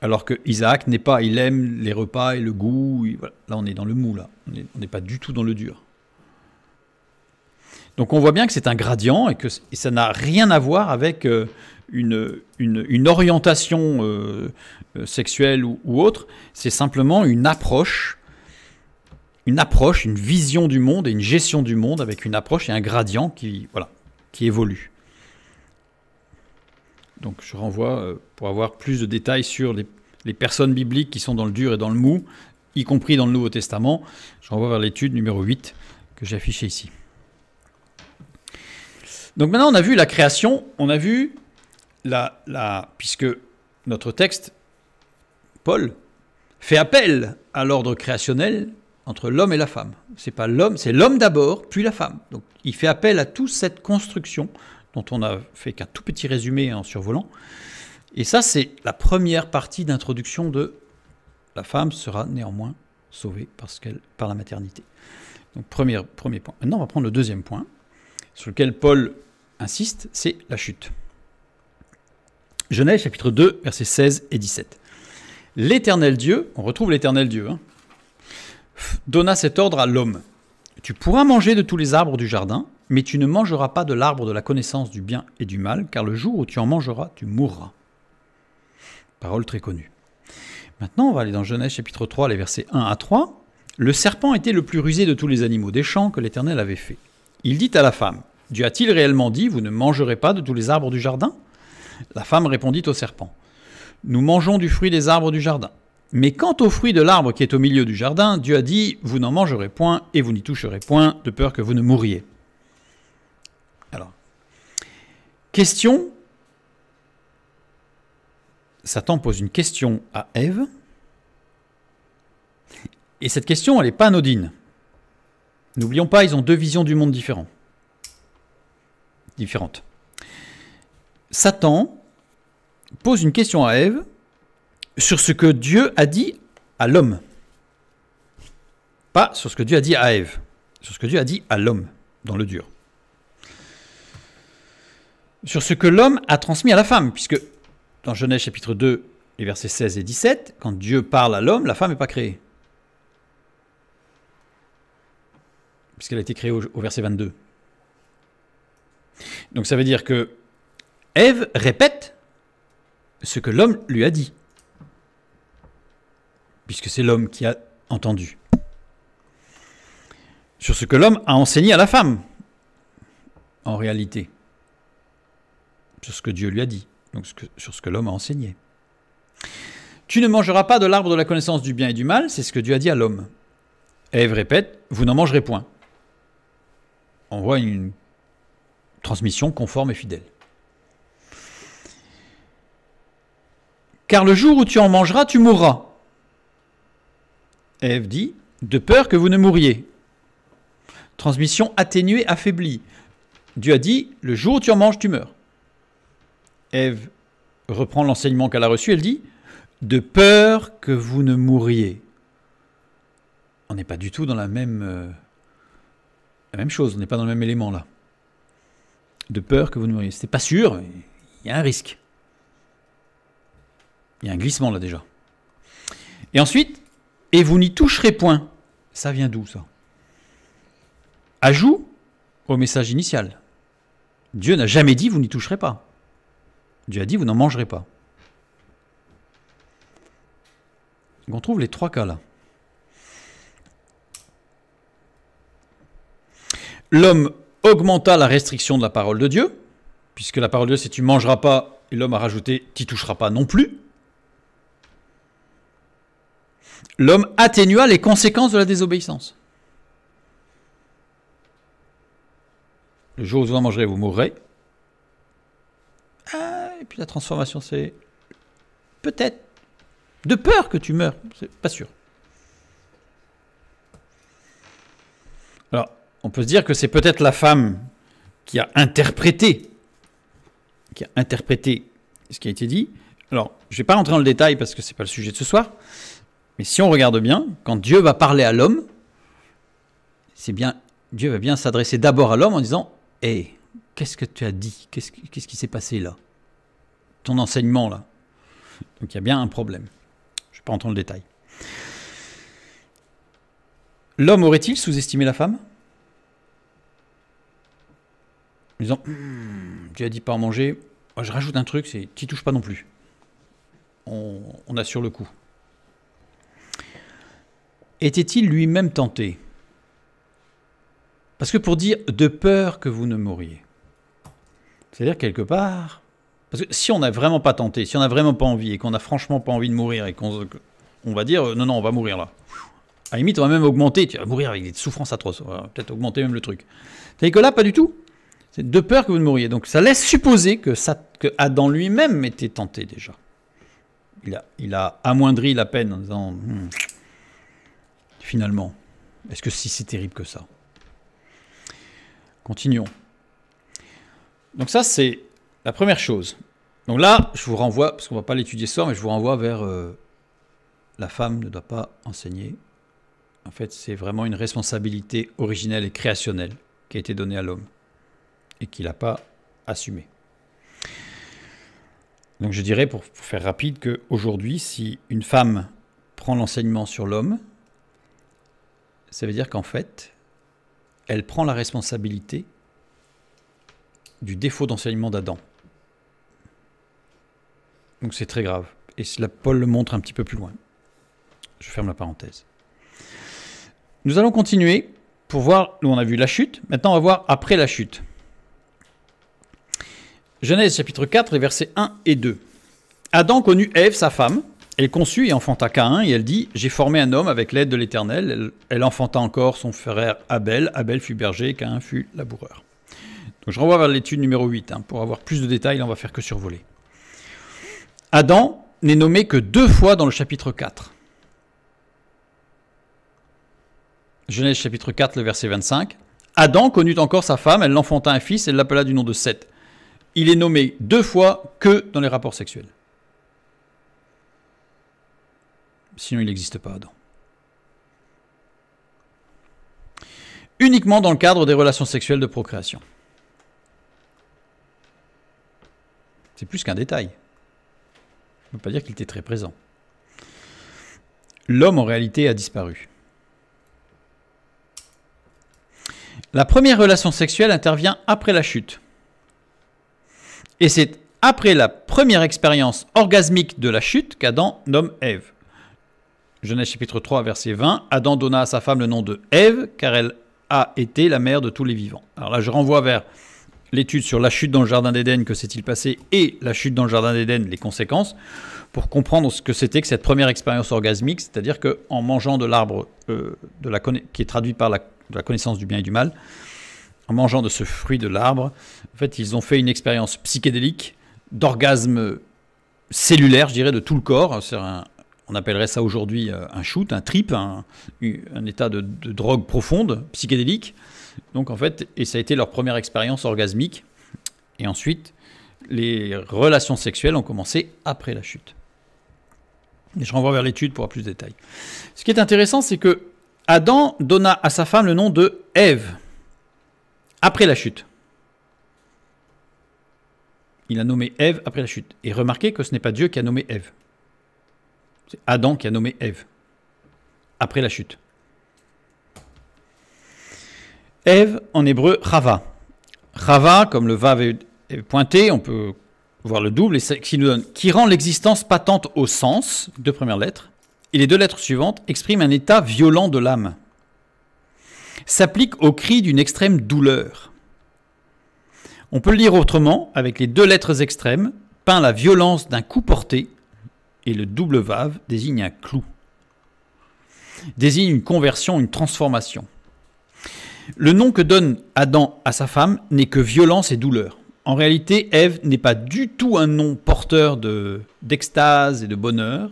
Alors que Isaac n'est pas, il aime les repas et le goût, voilà. Là on est dans le mou, là. On n'est pas du tout dans le dur. Donc on voit bien que c'est un gradient et que ça n'a rien à voir avec une orientation sexuelle ou autre. C'est simplement une approche, une vision du monde et une gestion du monde avec une approche et un gradient qui évolue. Donc je renvoie, pour avoir plus de détails sur les personnes bibliques qui sont dans le dur et dans le mou, y compris dans le Nouveau Testament, je renvoie vers l'étude numéro 8 que j'ai affichée ici. Donc maintenant on a vu la création, on a vu puisque notre texte, Paul, fait appel à l'ordre créationnel entre l'homme et la femme. C'est pas l'homme, c'est l'homme d'abord, puis la femme. Donc il fait appel à toute cette construction dont on a fait qu'un tout petit résumé en survolant. Et ça, c'est la première partie d'introduction de la femme sera néanmoins sauvée par la maternité. Donc premier point. Maintenant, on va prendre le deuxième point, sur lequel Paul insiste, c'est la chute. Genèse chapitre 2, versets 16 et 17. L'Éternel Dieu, on retrouve l'Éternel Dieu, donna cet ordre à l'homme. Tu pourras manger de tous les arbres du jardin, mais tu ne mangeras pas de l'arbre de la connaissance du bien et du mal, car le jour où tu en mangeras, tu mourras. Parole très connue. Maintenant, on va aller dans Genèse chapitre 3, les versets 1 à 3. Le serpent était le plus rusé de tous les animaux des champs que l'Éternel avait fait. Il dit à la femme, « Dieu a-t-il réellement dit, vous ne mangerez pas de tous les arbres du jardin ?» La femme répondit au serpent, « Nous mangeons du fruit des arbres du jardin. Mais quant au fruit de l'arbre qui est au milieu du jardin, Dieu a dit, vous n'en mangerez point et vous n'y toucherez point, de peur que vous ne mouriez. » Alors, question. Satan pose une question à Ève. Et cette question, elle n'est pas anodine. N'oublions pas, ils ont deux visions du monde différentes. Satan pose une question à Ève sur ce que Dieu a dit à l'homme. Pas sur ce que Dieu a dit à Ève, sur ce que Dieu a dit à l'homme, dans le dur. Sur ce que l'homme a transmis à la femme, puisque dans Genèse chapitre 2, les versets 16 et 17, quand Dieu parle à l'homme, la femme n'est pas créée. Puisqu'elle a été créée au verset 22. Donc ça veut dire que Ève répète ce que l'homme lui a dit. Puisque c'est l'homme qui a entendu. Sur ce que l'homme a enseigné à la femme, en réalité. Sur ce que Dieu lui a dit. Donc sur ce que l'homme a enseigné. Tu ne mangeras pas de l'arbre de la connaissance du bien et du mal, c'est ce que Dieu a dit à l'homme. Ève répète, vous n'en mangerez point. On voit une transmission conforme et fidèle. Car le jour où tu en mangeras, tu mourras. Ève dit, de peur que vous ne mouriez. Transmission atténuée, affaiblie. Dieu a dit, le jour où tu en manges, tu meurs. Ève reprend l'enseignement qu'elle a reçu, elle dit, de peur que vous ne mouriez. On n'est pas du tout dans la même chose, on n'est pas dans le même élément là. De peur que vous ne mouriez. C'était pas sûr, il y a un risque. Il y a un glissement là déjà. Et ensuite, et vous n'y toucherez point. Ça vient d'où ça? Ajout au message initial. Dieu n'a jamais dit vous n'y toucherez pas. Dieu a dit vous n'en mangerez pas. Donc on trouve les trois cas là. L'homme augmenta la restriction de la parole de Dieu, puisque la parole de Dieu c'est tu ne mangeras pas, et l'homme a rajouté tu n'y toucheras pas non plus. L'homme atténua les conséquences de la désobéissance. Le jour où vous en mangerez, vous mourrez. Et puis la transformation, c'est peut-être de peur que tu meurs, c'est pas sûr. Alors, on peut se dire que c'est peut-être la femme qui a interprété ce qui a été dit. Alors, je ne vais pas rentrer dans le détail parce que ce n'est pas le sujet de ce soir, mais si on regarde bien, quand Dieu va parler à l'homme, c'est bien, Dieu va bien s'adresser d'abord à l'homme en disant « Hé, qu'est-ce que tu as dit? Qu'est-ce qui s'est passé là? Ton enseignement là ?» Donc il y a bien un problème. Je ne vais pas rentrer dans le détail. L'homme aurait-il sous-estimé la femme? En disant Dieu a dit pas en manger, je rajoute un truc, c'est t'y touches pas non plus. On assure le coup. Était-il lui-même tenté? Parce que pour dire de peur que vous ne mouriez, c'est-à-dire quelque part, parce que si on n'a vraiment pas tenté, si on n'a vraiment pas envie et qu'on n'a franchement pas envie de mourir et qu'on va dire non, on va mourir là. À la limite, on va même augmenter, tu vas mourir avec des souffrances atroces, on va peut-être augmenter même le truc. C'est que là, pas du tout. C'est de peur que vous ne mouriez. Donc ça laisse supposer que Adam lui-même était tenté déjà. Il a amoindri la peine en disant finalement, est-ce que si c'est terrible que ça? Continuons. Donc ça, c'est la première chose. Donc là, je vous renvoie, parce qu'on ne va pas l'étudier ce soir, mais je vous renvoie vers la femme ne doit pas enseigner. En fait, c'est vraiment une responsabilité originelle et créationnelle qui a été donnée à l'homme et qu'il n'a pas assumée. Donc je dirais, pour faire rapide, qu'aujourd'hui, si une femme prend l'enseignement sur l'homme, ça veut dire qu'en fait, elle prend la responsabilité du défaut d'enseignement d'Adam. Donc c'est très grave. Et cela, Paul le montre un petit peu plus loin. Je ferme la parenthèse. Nous allons continuer pour voir, nous on a vu la chute, maintenant on va voir après la chute. Genèse chapitre 4, les versets 1 et 2. Adam connut Ève, sa femme, elle conçut et enfanta Caïn, et elle dit « J'ai formé un homme avec l'aide de l'Éternel. » Elle enfanta encore son frère Abel. Abel fut berger, Caïn fut laboureur. Donc je renvoie vers l'étude numéro 8. Pour avoir plus de détails, là on va faire que survoler. Adam n'est nommé que 2 fois dans le chapitre 4. Genèse chapitre 4, le verset 25. Adam connut encore sa femme, elle l'enfanta un fils, elle l'appela du nom de Seth. Il est nommé 2 fois que dans les rapports sexuels. Sinon, il n'existe pas, Adam. Uniquement dans le cadre des relations sexuelles de procréation. C'est plus qu'un détail. On ne peut pas dire qu'il était très présent. L'homme, en réalité, a disparu. La première relation sexuelle intervient après la chute. Et c'est après la première expérience orgasmique de la chute qu'Adam nomme Ève. Genèse chapitre 3, verset 20. Adam donna à sa femme le nom de Ève, car elle a été la mère de tous les vivants. Alors là, je renvoie vers l'étude sur la chute dans le jardin d'Éden, que s'est-il passé, et la chute dans le jardin d'Éden, les conséquences, pour comprendre ce que c'était que cette première expérience orgasmique, c'est-à-dire qu'en mangeant de l'arbre qui est traduit par de la connaissance du bien et du mal, en mangeant de ce fruit de l'arbre, en fait, ils ont fait une expérience psychédélique d'orgasme cellulaire, je dirais, de tout le corps. On appellerait ça aujourd'hui un shoot, un trip, un état de drogue profonde, psychédélique. Donc en fait, et ça a été leur première expérience orgasmique. Et ensuite, les relations sexuelles ont commencé après la chute. Et je renvoie vers l'étude pour avoir plus de détails. Ce qui est intéressant, c'est que Adam donna à sa femme le nom de Ève, après la chute. Il a nommé Ève après la chute. Et remarquez que ce n'est pas Dieu qui a nommé Ève. C'est Adam qui a nommé Ève, après la chute. Ève, en hébreu, Chava. Chava, comme le vav est pointé, on peut voir le double, et c'est ce qui nous donne, qui rend l'existence patente au sens, 2 premières lettres, et les 2 lettres suivantes expriment un état violent de l'âme. S'applique au cri d'une extrême douleur. On peut le lire autrement, avec les 2 lettres extrêmes, peint la violence d'un coup porté, et le double vav désigne un clou. Désigne une conversion, une transformation. Le nom que donne Adam à sa femme n'est que violence et douleur. En réalité, Ève n'est pas du tout un nom porteur d'extase et de bonheur,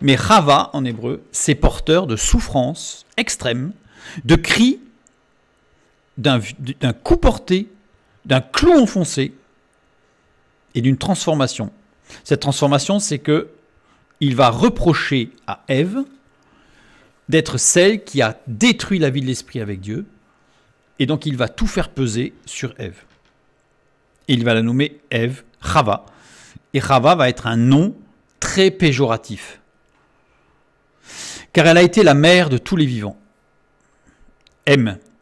mais Chava, en hébreu, c'est porteur de souffrance extrême, de cris, d'un coup porté, d'un clou enfoncé et d'une transformation. Cette transformation, c'est que il va reprocher à Ève d'être celle qui a détruit la vie de l'esprit avec Dieu, et donc il va tout faire peser sur Ève. Et il va la nommer Ève, Chava, et Chava va être un nom très péjoratif, car elle a été la mère de tous les vivants.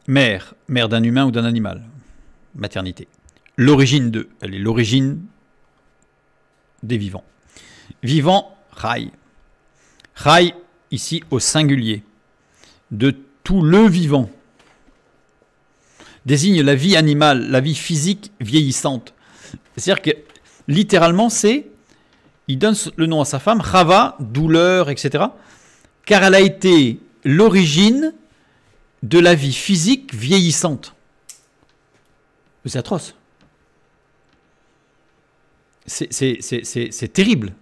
Mère d'un humain ou d'un animal, maternité. L'origine d'eux, elle est l'origine des vivants. Vivant, Chai. Chai, ici au singulier, de tout le vivant, désigne la vie animale, la vie physique vieillissante. C'est-à-dire que, littéralement, il donne le nom à sa femme, Chava, douleur, etc., car elle a été l'origine de la vie physique vieillissante. C'est atroce. C'est terrible,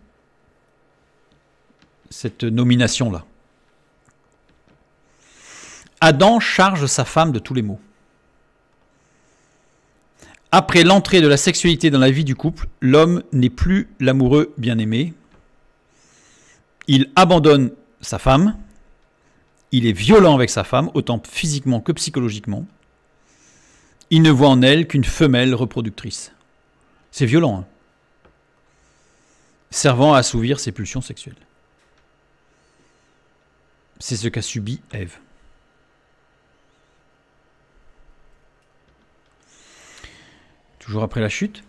cette nomination-là. Adam charge sa femme de tous les maux. Après l'entrée de la sexualité dans la vie du couple, l'homme n'est plus l'amoureux bien-aimé. Il abandonne sa femme. Il est violent avec sa femme, autant physiquement que psychologiquement. Il ne voit en elle qu'une femelle reproductrice. C'est violent, hein, servant à assouvir ses pulsions sexuelles. C'est ce qu'a subi Ève. Toujours après la chute,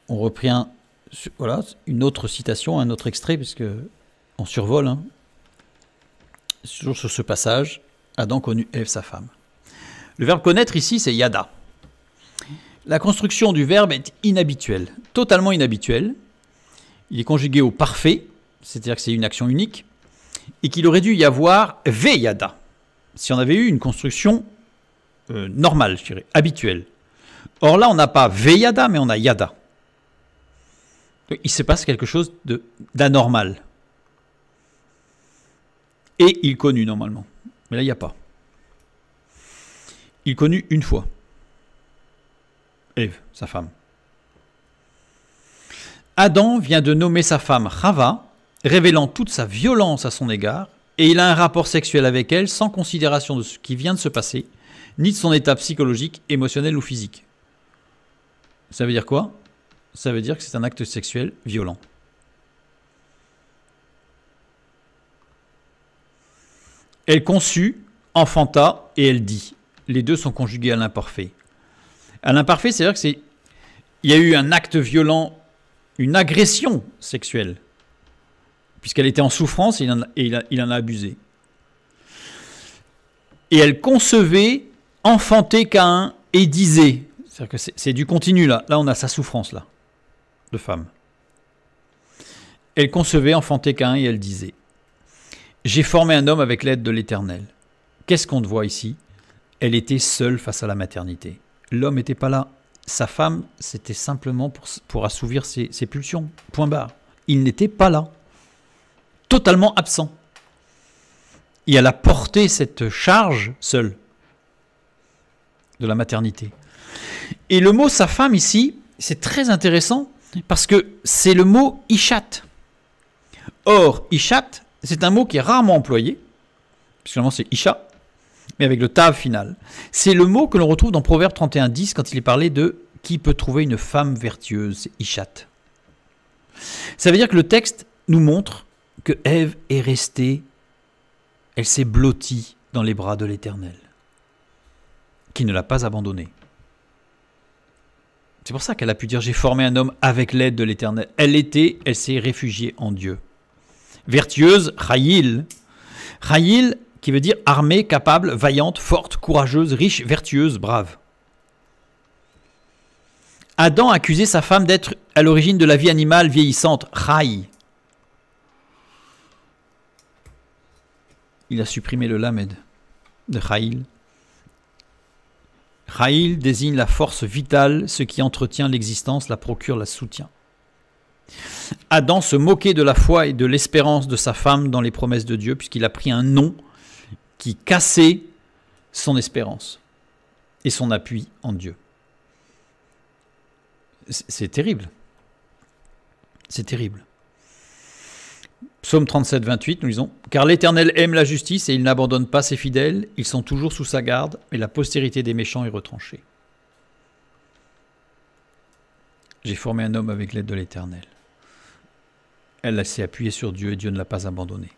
on reprend voilà, une autre citation, un autre extrait, parce qu'on survole, hein, toujours sur ce passage, Adam connut Ève, sa femme. Le verbe connaître ici, c'est yada. La construction du verbe est inhabituelle, totalement inhabituelle. Il est conjugué au parfait, c'est-à-dire que c'est une action unique, et qu'il aurait dû y avoir veyada, si on avait eu une construction normale, je dirais, habituelle. Or là, on n'a pas veyada, mais on a yada. Donc, il se passe quelque chose d'anormal. Et il connut normalement. Mais là, il n'y a pas. Il connut une fois. Ève, sa femme. Adam vient de nommer sa femme Chava, révélant toute sa violence à son égard, et il a un rapport sexuel avec elle sans considération de ce qui vient de se passer, ni de son état psychologique, émotionnel ou physique. Ça veut dire quoi? Ça veut dire que c'est un acte sexuel violent. Elle conçut, enfanta et elle dit. Les deux sont conjugués à l'imparfait. À l'imparfait, c'est-à-dire qu'il y a eu un acte violent, une agression sexuelle, puisqu'elle était en souffrance et il en a abusé. Et elle concevait, enfantait Caïn et disait. C'est-à-dire que c'est du continu là. Là, on a sa souffrance là, de femme. Elle concevait, enfantait Caïn et elle disait. J'ai formé un homme avec l'aide de l'Éternel. Qu'est-ce qu'on voit ici? Elle était seule face à la maternité. L'homme n'était pas là. Sa femme, c'était simplement pour assouvir ses pulsions. Point barre. Il n'était pas là. Totalement absent. Et elle a porté cette charge seule de la maternité. Et le mot sa femme ici, c'est très intéressant parce que c'est le mot ishat. Or, ishat, c'est un mot qui est rarement employé, puisque c'est isha, mais avec le tav final. C'est le mot que l'on retrouve dans Proverbe 31:10 quand il est parlé de qui peut trouver une femme vertueuse, c'est ishat. Ça veut dire que le texte nous montre que Ève est restée, elle s'est blottie dans les bras de l'Éternel, qui ne l'a pas abandonnée. C'est pour ça qu'elle a pu dire « J'ai formé un homme avec l'aide de l'Éternel ». Elle s'est réfugiée en Dieu. Vertueuse, Chayil. Chayil qui veut dire armée, capable, vaillante, forte, courageuse, riche, vertueuse, brave. Adam accusait sa femme d'être à l'origine de la vie animale vieillissante, Chay. Il a supprimé le lamed de Chayil. Chayil désigne la force vitale, ce qui entretient l'existence, la procure, la soutient. Adam se moquait de la foi et de l'espérance de sa femme dans les promesses de Dieu, puisqu'il a pris un nom qui cassait son espérance et son appui en Dieu. C'est terrible. C'est terrible. Psaume 37, 28, nous lisons « Car l'Éternel aime la justice et il n'abandonne pas ses fidèles, ils sont toujours sous sa garde, mais la postérité des méchants est retranchée. J'ai formé un homme avec l'aide de l'Éternel. » Elle s'est appuyée sur Dieu et Dieu ne l'a pas abandonné.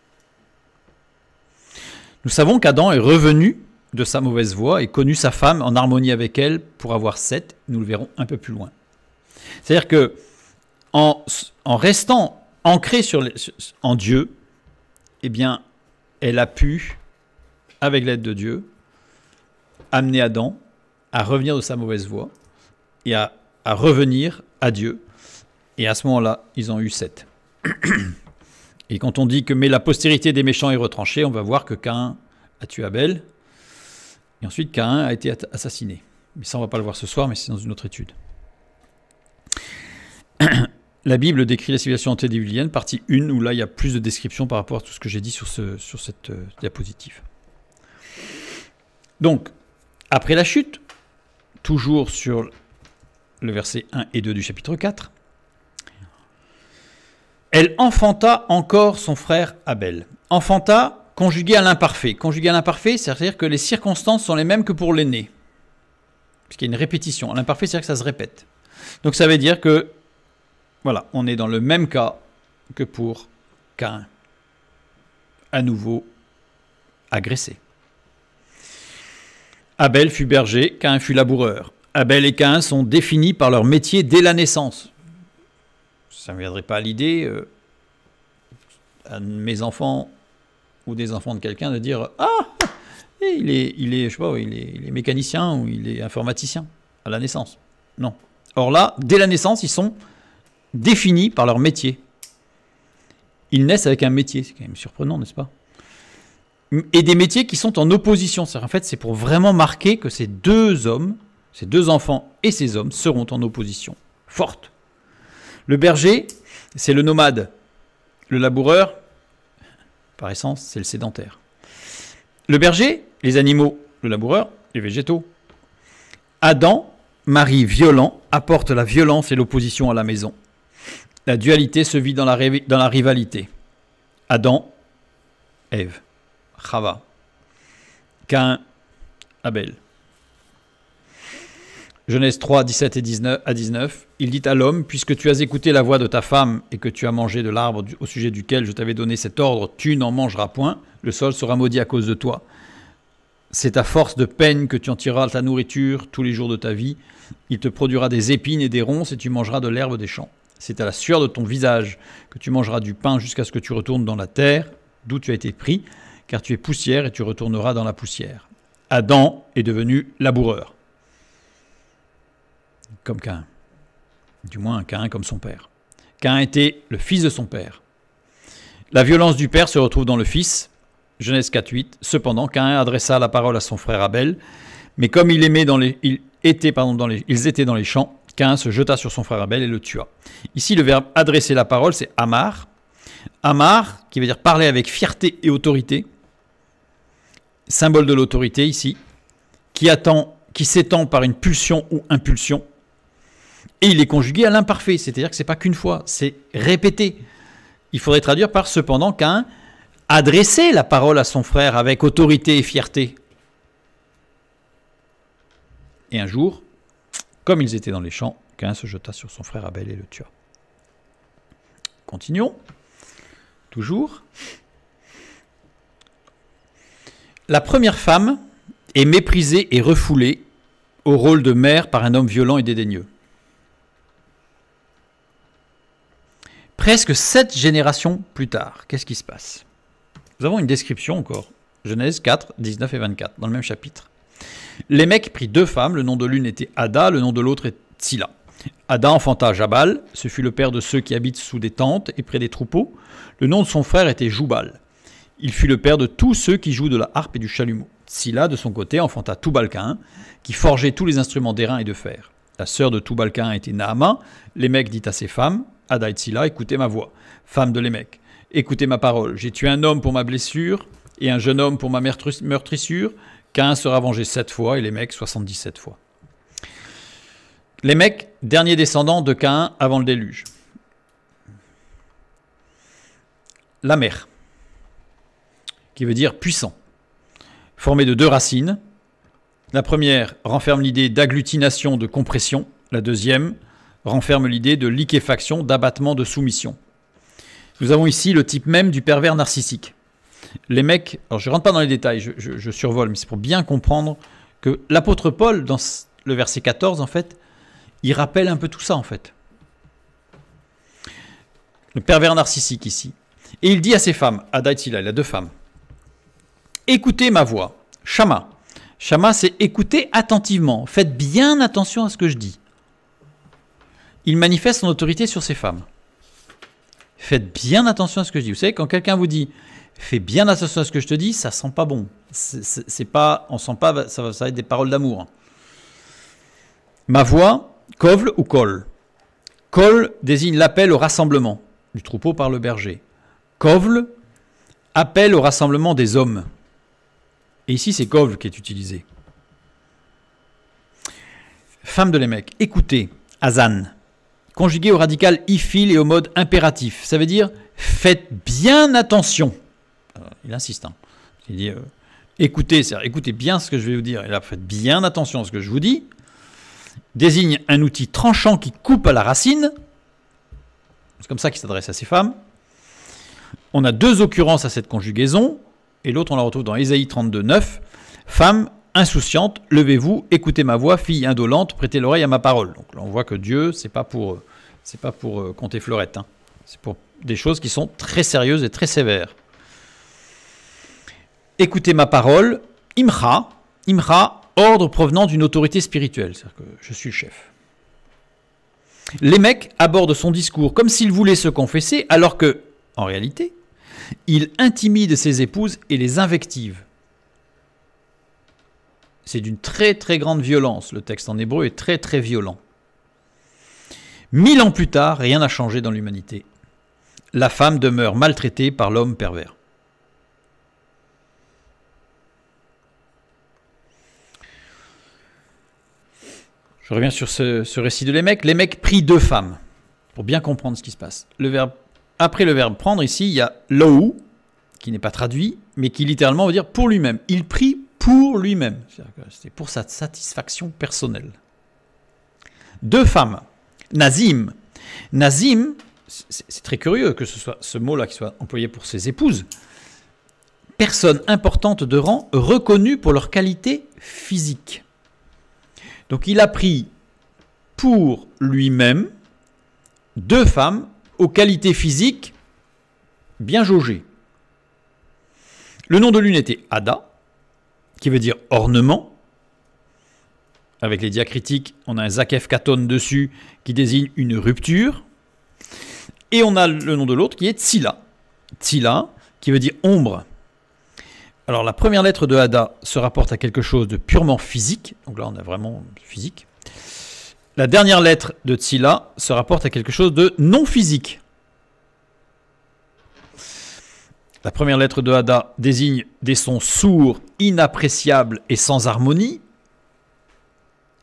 Nous savons qu'Adam est revenu de sa mauvaise voie et connu sa femme en harmonie avec elle pour avoir Seth. Nous le verrons un peu plus loin. C'est-à-dire que en restant ancrée en Dieu, eh bien, elle a pu, avec l'aide de Dieu, amener Adam à revenir de sa mauvaise voie et à revenir à Dieu. Et à ce moment-là, ils ont eu Seth. Et quand on dit que mais la postérité des méchants est retranchée, on va voir que Caïn a tué Abel, et ensuite Caïn a été assassiné. Mais ça, on ne va pas le voir ce soir, mais c'est dans une autre étude. La Bible décrit la civilisation antédiluvienne, partie 1, où là, il y a plus de descriptions par rapport à tout ce que j'ai dit sur cette diapositive. Donc, après la chute, toujours sur le verset 1 et 2 du chapitre 4. Elle enfanta encore son frère Abel. Enfanta, conjugué à l'imparfait. Conjugué à l'imparfait, c'est-à-dire que les circonstances sont les mêmes que pour l'aîné. Puisqu'il y a une répétition. L'imparfait, c'est-à-dire que ça se répète. Donc ça veut dire que, voilà, on est dans le même cas que pour Caïn. À nouveau agressé. Abel fut berger, Caïn fut laboureur. Abel et Caïn sont définis par leur métier dès la naissance. Ça ne me viendrait pas à l'idée à mes enfants ou des enfants de quelqu'un de dire « Ah, il est, je sais pas, il est mécanicien ou il est informaticien à la naissance. » Non. Or là, dès la naissance, ils sont définis par leur métier. Ils naissent avec un métier, c'est quand même surprenant, n'est-ce pas? Et des métiers qui sont en opposition. En fait, c'est pour vraiment marquer que ces deux hommes, ces deux enfants et ces hommes seront en opposition forte. Le berger, c'est le nomade. Le laboureur, par essence, c'est le sédentaire. Le berger, les animaux. Le laboureur, les végétaux. Adam, mari violent, apporte la violence et l'opposition à la maison. La dualité se vit dans la rivalité. Adam, Ève. Chava, Caïn, Abel. Genèse 3, 17 et 19, il dit à l'homme, puisque tu as écouté la voix de ta femme et que tu as mangé de l'arbre au sujet duquel je t'avais donné cet ordre, tu n'en mangeras point, le sol sera maudit à cause de toi. C'est à force de peine que tu en tireras ta nourriture tous les jours de ta vie. Il te produira des épines et des ronces et tu mangeras de l'herbe des champs. C'est à la sueur de ton visage que tu mangeras du pain jusqu'à ce que tu retournes dans la terre, d'où tu as été pris, car tu es poussière et tu retourneras dans la poussière. Adam est devenu laboureur. Comme Caïn. Du moins, Caïn comme son père. Caïn était le fils de son père. La violence du père se retrouve dans le fils. Genèse 4, 8. Cependant, Caïn adressa la parole à son frère Abel. Mais comme ils étaient dans les champs, Caïn se jeta sur son frère Abel et le tua. Ici, le verbe adresser la parole, c'est amar. Amar, qui veut dire parler avec fierté et autorité. Symbole de l'autorité ici, qui s'étend par une pulsion ou impulsion. Et il est conjugué à l'imparfait, c'est-à-dire que ce n'est pas qu'une fois, c'est répété. Il faudrait traduire par cependant Caïn adressait la parole à son frère avec autorité et fierté. Et un jour, comme ils étaient dans les champs, Caïn se jeta sur son frère Abel et le tua. Continuons. Toujours. La première femme est méprisée et refoulée au rôle de mère par un homme violent et dédaigneux. Presque 7 générations plus tard, qu'est-ce qui se passe? Nous avons une description encore. Genèse 4, 19 et 24, dans le même chapitre. Lémec prit 2 femmes, le nom de l'une était Ada, le nom de l'autre est Tsila. Ada enfanta Jabal, ce fut le père de ceux qui habitent sous des tentes et près des troupeaux. Le nom de son frère était Joubal. Il fut le père de tous ceux qui jouent de la harpe et du chalumeau. Tsila, de son côté, enfanta Tubal-Caïn, qui forgeait tous les instruments d'airain et de fer. La sœur de Tubal-Caïn était Naama. Lémec dit à ses femmes, Ada et Tsila, écoutez ma voix. Femme de Lémec, écoutez ma parole. J'ai tué un homme pour ma blessure et un jeune homme pour ma meurtrissure. Caïn sera vengé 7 fois et Lémec 77 fois. Lémec, dernier descendant de Caïn avant le déluge. La mer, qui veut dire puissant, formé de 2 racines. La première renferme l'idée d'agglutination, de compression. La deuxième renferme l'idée de liquéfaction, d'abattement, de soumission. Nous avons ici le type même du pervers narcissique. Lémec, alors je ne rentre pas dans les détails, je survole, mais c'est pour bien comprendre que l'apôtre Paul, dans le verset 14, en fait, il rappelle un peu tout ça, en fait. Le pervers narcissique ici. Et il dit à ses femmes, Ada et Tsila, il a 2 femmes, écoutez ma voix. Shama. Shama, c'est écoutez attentivement. Faites bien attention à ce que je dis. Il manifeste son autorité sur ses femmes. Faites bien attention à ce que je dis. Vous savez, quand quelqu'un vous dit fais bien attention à ce que je te dis, ça sent pas bon. C'est pas, on sent pas, ça va être des paroles d'amour. Ma voix, kovl ou kol. Kol désigne l'appel au rassemblement du troupeau par le berger. Kovl, appel au rassemblement des hommes. Et ici, c'est kovl qui est utilisé. Femme de Lémec, écoutez, Azan, conjugué au radical ifil et au mode impératif. Ça veut dire faites bien attention. Il insiste. Hein. Il dit écoutez bien ce que je vais vous dire. Et là, faites bien attention à ce que je vous dis. Désigne un outil tranchant qui coupe à la racine. C'est comme ça qu'il s'adresse à ces femmes. On a 2 occurrences à cette conjugaison. Et l'autre, on la retrouve dans Ésaïe 32, 9. Femme insouciante, levez-vous, écoutez ma voix, fille indolente, prêtez l'oreille à ma parole. Donc là, on voit que Dieu, c'est pas pour compter fleurette. Hein. C'est pour des choses qui sont très sérieuses et très sévères. Écoutez ma parole, imra, ordre provenant d'une autorité spirituelle, c'est-à-dire que je suis le chef. Lémec aborde son discours comme s'il voulait se confesser, alors que, en réalité, il intimide ses épouses et les invective. C'est d'une très très grande violence, le texte en hébreu est très très violent. 1000 ans plus tard, rien n'a changé dans l'humanité. La femme demeure maltraitée par l'homme pervers. Je reviens sur ce récit de Lémec. Lémec prit 2 femmes, pour bien comprendre ce qui se passe. Après le verbe prendre, ici, il y a lou, qui n'est pas traduit, mais qui littéralement veut dire pour lui-même. Il prit pour lui-même. C'était pour sa satisfaction personnelle. 2 femmes. Nazim. Nazim, c'est très curieux que ce soit ce mot-là qui soit employé pour ses épouses. Personnes importantes de rang reconnues pour leur qualité physique. Donc il a pris pour lui-même 2 femmes aux qualités physiques bien jaugées. Le nom de l'une était Ada, qui veut dire ornement. Avec les diacritiques, on a un zakef katon dessus qui désigne une rupture. Et on a le nom de l'autre qui est Tsila. Tsila, qui veut dire ombre. Alors la première lettre de Ada se rapporte à quelque chose de purement physique. Donc là, on a vraiment physique. La dernière lettre de Tsila se rapporte à quelque chose de non physique. La première lettre de Ada désigne des sons sourds, inappréciables et sans harmonie,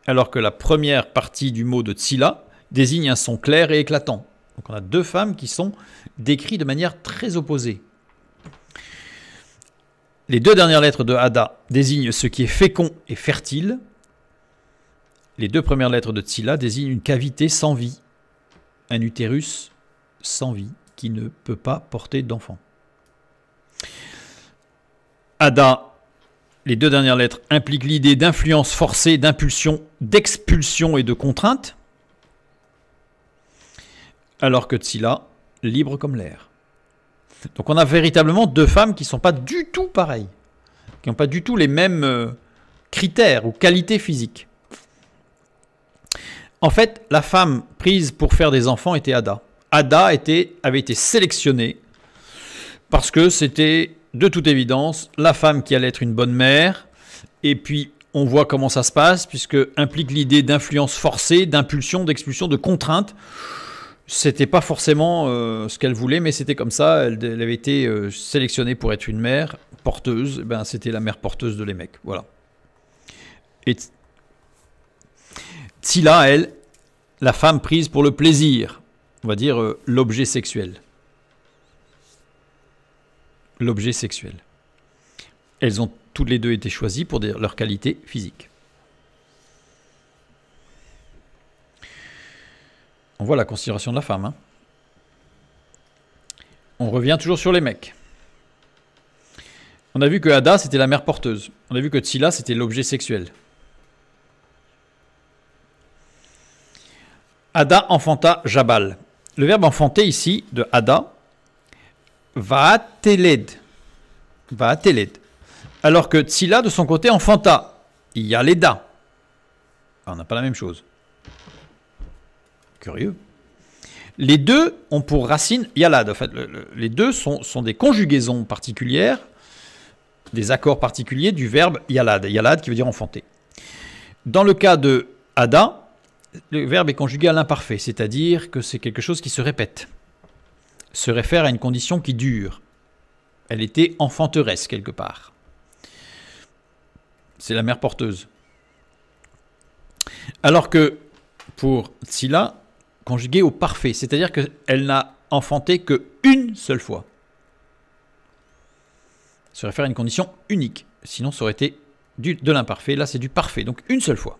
alors que la première partie du mot de Tsila désigne un son clair et éclatant. Donc on a 2 femmes qui sont décrites de manière très opposée. Les 2 dernières lettres de Ada désignent ce qui est fécond et fertile. Les 2 premières lettres de Tsila désignent une cavité sans vie, un utérus sans vie qui ne peut pas porter d'enfant. Ada, les 2 dernières lettres impliquent l'idée d'influence forcée, d'impulsion, d'expulsion et de contrainte, alors que Tsila, libre comme l'air. Donc on a véritablement 2 femmes qui ne sont pas du tout pareilles, qui n'ont pas du tout les mêmes critères ou qualités physiques. En fait, la femme prise pour faire des enfants était Ada. Ada avait été sélectionnée parce que c'était de toute évidence la femme qui allait être une bonne mère. Et puis on voit comment ça se passe, puisque implique l'idée d'influence forcée, d'impulsion, d'expulsion, de contrainte. C'était pas forcément ce qu'elle voulait, mais c'était comme ça. Elle avait été sélectionnée pour être une mère porteuse. Ben, c'était la mère porteuse de Lémec. Voilà. Et Tsila, elle, la femme prise pour le plaisir. On va dire l'objet sexuel. L'objet sexuel. Elles ont toutes les 2 été choisies pour leur qualité physique. On voit la considération de la femme. Hein. On revient toujours sur les mecs. On a vu que Ada, c'était la mère porteuse. On a vu que Tsila, c'était l'objet sexuel. Ada enfanta Jabal. Le verbe enfanter ici, de Ada, Va'ateled. Alors que Tsila, de son côté, enfanta Yaleda. On n'a pas la même chose. Curieux. Les 2 ont pour racine Yalad. En fait, les 2 sont des conjugaisons particulières, des accords particuliers du verbe Yalad. Yalad qui veut dire enfanter. Dans le cas de Ada, le verbe est conjugué à l'imparfait, c'est-à-dire que c'est quelque chose qui se répète, se réfère à une condition qui dure. Elle était enfanteresse quelque part. C'est la mère porteuse. Alors que pour Tsila conjugué au parfait, c'est-à-dire qu'elle n'a enfanté qu'une seule fois. Ça réfère à une condition unique, sinon ça aurait été de l'imparfait, là c'est du parfait, donc une seule fois.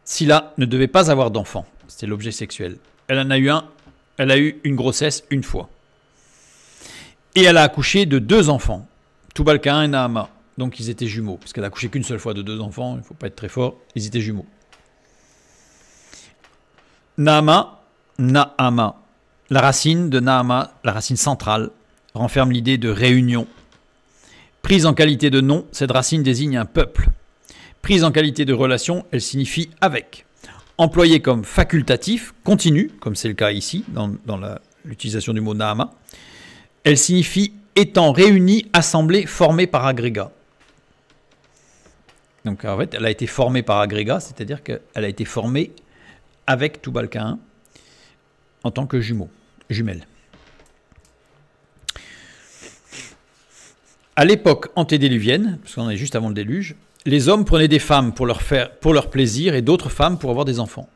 Tsila ne devait pas avoir d'enfant, c'était l'objet sexuel. Elle en a eu un, elle a eu une grossesse une fois. Et elle a accouché de 2 enfants, Tubal-Caïn et Nahama. Donc ils étaient jumeaux, parce qu'elle a accouché qu'une seule fois de 2 enfants, il ne faut pas être très fort, ils étaient jumeaux. Nahama, la racine de Nahama, la racine centrale, renferme l'idée de réunion. Prise en qualité de nom, cette racine désigne un peuple. Prise en qualité de relation, elle signifie avec. Employée comme facultatif, continu, comme c'est le cas ici, dans l'utilisation du mot Nahama, elle signifie étant réunie, assemblée, formée par agrégat. Donc en fait, elle a été formée par agrégat, c'est-à-dire qu'elle a été formée avec Tubal-Caïn en tant que jumelle. À l'époque antédiluvienne, parce qu'on est juste avant le déluge, les hommes prenaient des femmes pour leur plaisir et d'autres femmes pour avoir des enfants.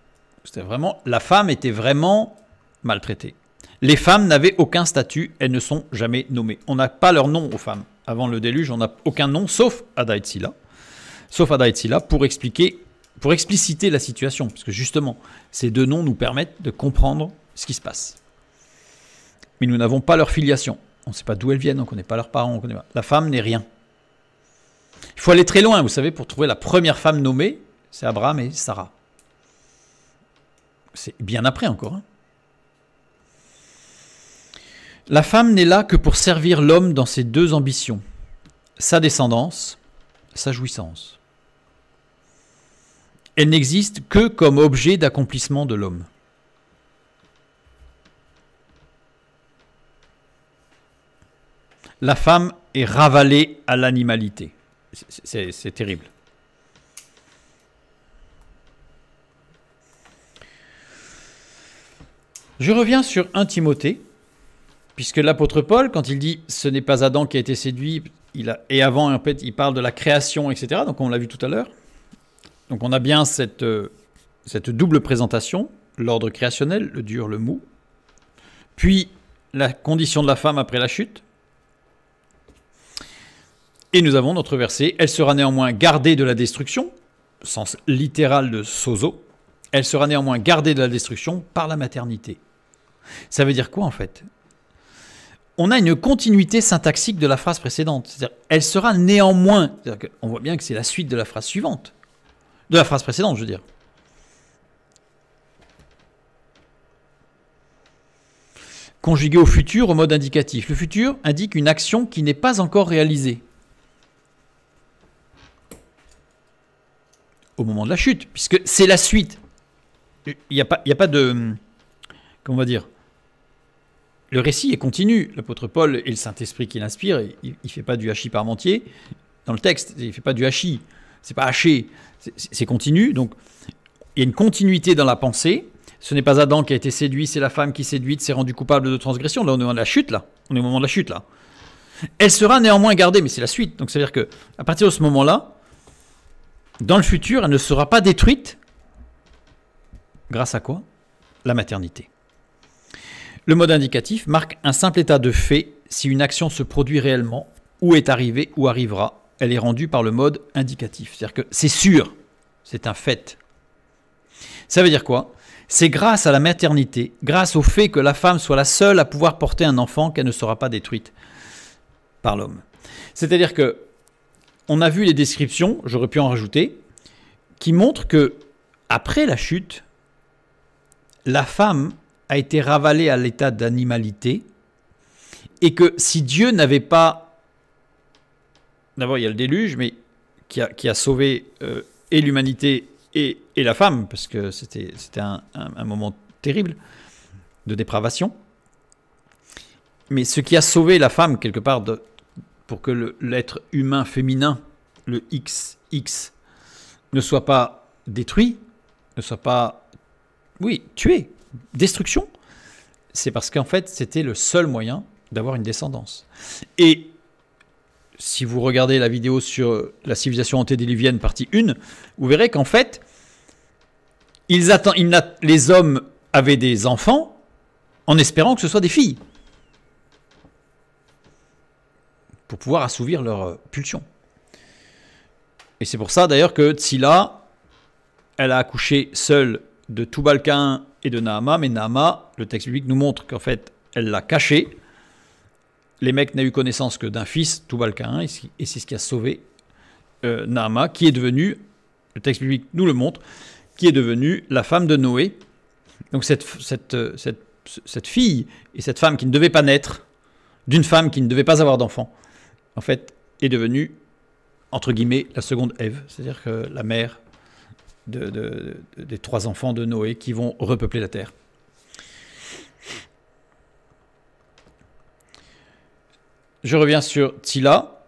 La femme était vraiment maltraitée. Les femmes n'avaient aucun statut, elles ne sont jamais nommées. On n'a pas leur nom aux femmes. Avant le déluge, on n'a aucun nom, sauf Ada et Tsila. Pour expliciter la situation, parce que justement, ces 2 noms nous permettent de comprendre ce qui se passe. Mais nous n'avons pas leur filiation. On ne sait pas d'où elles viennent, on ne connaît pas leurs parents, on connaît pas. La femme n'est rien. Il faut aller très loin, vous savez, pour trouver la première femme nommée, c'est Abraham et Sarah. C'est bien après encore. Hein. La femme n'est là que pour servir l'homme dans ses 2 ambitions, sa descendance, sa jouissance. Elle n'existe que comme objet d'accomplissement de l'homme. La femme est ravalée à l'animalité. C'est terrible. Je reviens sur 1 Timothée, puisque l'apôtre Paul, quand il dit « ce n'est pas Adam qui a été séduit », et avant, en fait, il parle de la création, etc. Donc on l'a vu tout à l'heure. Donc on a bien cette double présentation, l'ordre créationnel, le dur, le mou, puis la condition de la femme après la chute. Et nous avons notre verset, elle sera néanmoins gardée de la destruction, sens littéral de sozo, elle sera néanmoins gardée de la destruction par la maternité. Ça veut dire quoi en fait? On a une continuité syntaxique de la phrase précédente, c'est-à-dire elle sera néanmoins, on voit bien que c'est la suite de la phrase suivante, de la phrase précédente je veux dire. Conjugué au futur, au mode indicatif. Le futur indique une action qui n'est pas encore réalisée. Au moment de la chute, puisque c'est la suite. Il n'y a pas de... Comment on va dire? Le récit est continu. L'apôtre Paul et le Saint-Esprit qui l'inspire, il ne fait pas du hachis parmentier dans le texte. Il ne fait pas du hachis. C'est pas haché. C'est continu. Donc, il y a une continuité dans la pensée. Ce n'est pas Adam qui a été séduit, c'est la femme qui séduite s'est rendue coupable de transgression. Là, on est au moment de la chute, là. On est au moment de la chute, là. Elle sera néanmoins gardée, mais c'est la suite. Donc, ça veut dire qu'à partir de ce moment-là, dans le futur, elle ne sera pas détruite. Grâce à quoi? La maternité. Le mode indicatif marque un simple état de fait si une action se produit réellement, ou est arrivée, ou arrivera. Elle est rendue par le mode indicatif. C'est-à-dire que c'est sûr, c'est un fait. Ça veut dire quoi? C'est grâce à la maternité, grâce au fait que la femme soit la seule à pouvoir porter un enfant qu'elle ne sera pas détruite par l'homme. C'est-à-dire que on a vu les descriptions, j'aurais pu en rajouter, qui montrent que après la chute, la femme a été ravalée à l'état d'animalité et que si Dieu n'avait pas... D'abord, il y a le déluge, mais qui a sauvé et l'humanité et la femme, parce que c'était un moment terrible de dépravation. Mais ce qui a sauvé la femme, quelque part, pour que l'être humain féminin, le XX, ne soit pas détruit, ne soit pas, tué, destruction, c'est parce qu'en fait, c'était le seul moyen d'avoir une descendance. Et si vous regardez la vidéo sur la civilisation antédiluvienne, partie 1, vous verrez qu'en fait, Les hommes avaient des enfants en espérant que ce soit des filles, pour pouvoir assouvir leur pulsion. Et c'est pour ça d'ailleurs que Tzila, elle a accouché seule de Tubal-Caïn et de Naama, mais Naama, le texte biblique nous montre qu'en fait, elle l'a caché. Lémec n'a eu connaissance que d'un fils, Tubal-Caïn, et c'est ce qui a sauvé Naama, qui est devenue, le texte biblique nous le montre, qui est devenue la femme de Noé. Donc cette fille et cette femme qui ne devait pas naître, d'une femme qui ne devait pas avoir d'enfant, en fait, est devenue, entre guillemets, la seconde Ève, c'est-à-dire que la mère des 3 enfants de Noé qui vont repeupler la terre. Je reviens sur Tzila,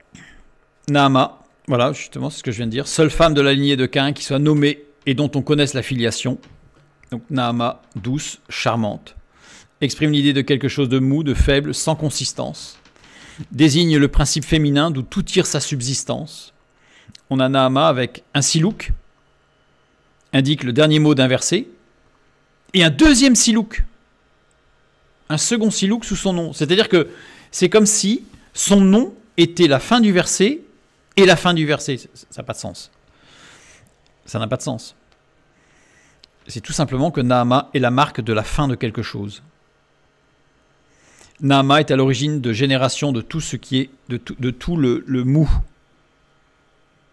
Naama, voilà, justement, c'est ce que je viens de dire, seule femme de la lignée de Caïn qui soit nommée et dont on connaisse la filiation. Donc Naama, douce, charmante, exprime l'idée de quelque chose de mou, de faible, sans consistance, désigne le principe féminin d'où tout tire sa subsistance. On a Naama avec un silouk, indique le dernier mot d'un verset, et un deuxième silouk, un second silouk sous son nom. C'est-à-dire que c'est comme si son nom était la fin du verset et la fin du verset. Ça n'a pas de sens. Ça n'a pas de sens. C'est tout simplement que Naama est la marque de la fin de quelque chose. Naama est à l'origine de génération de tout ce qui est, de tout le mou.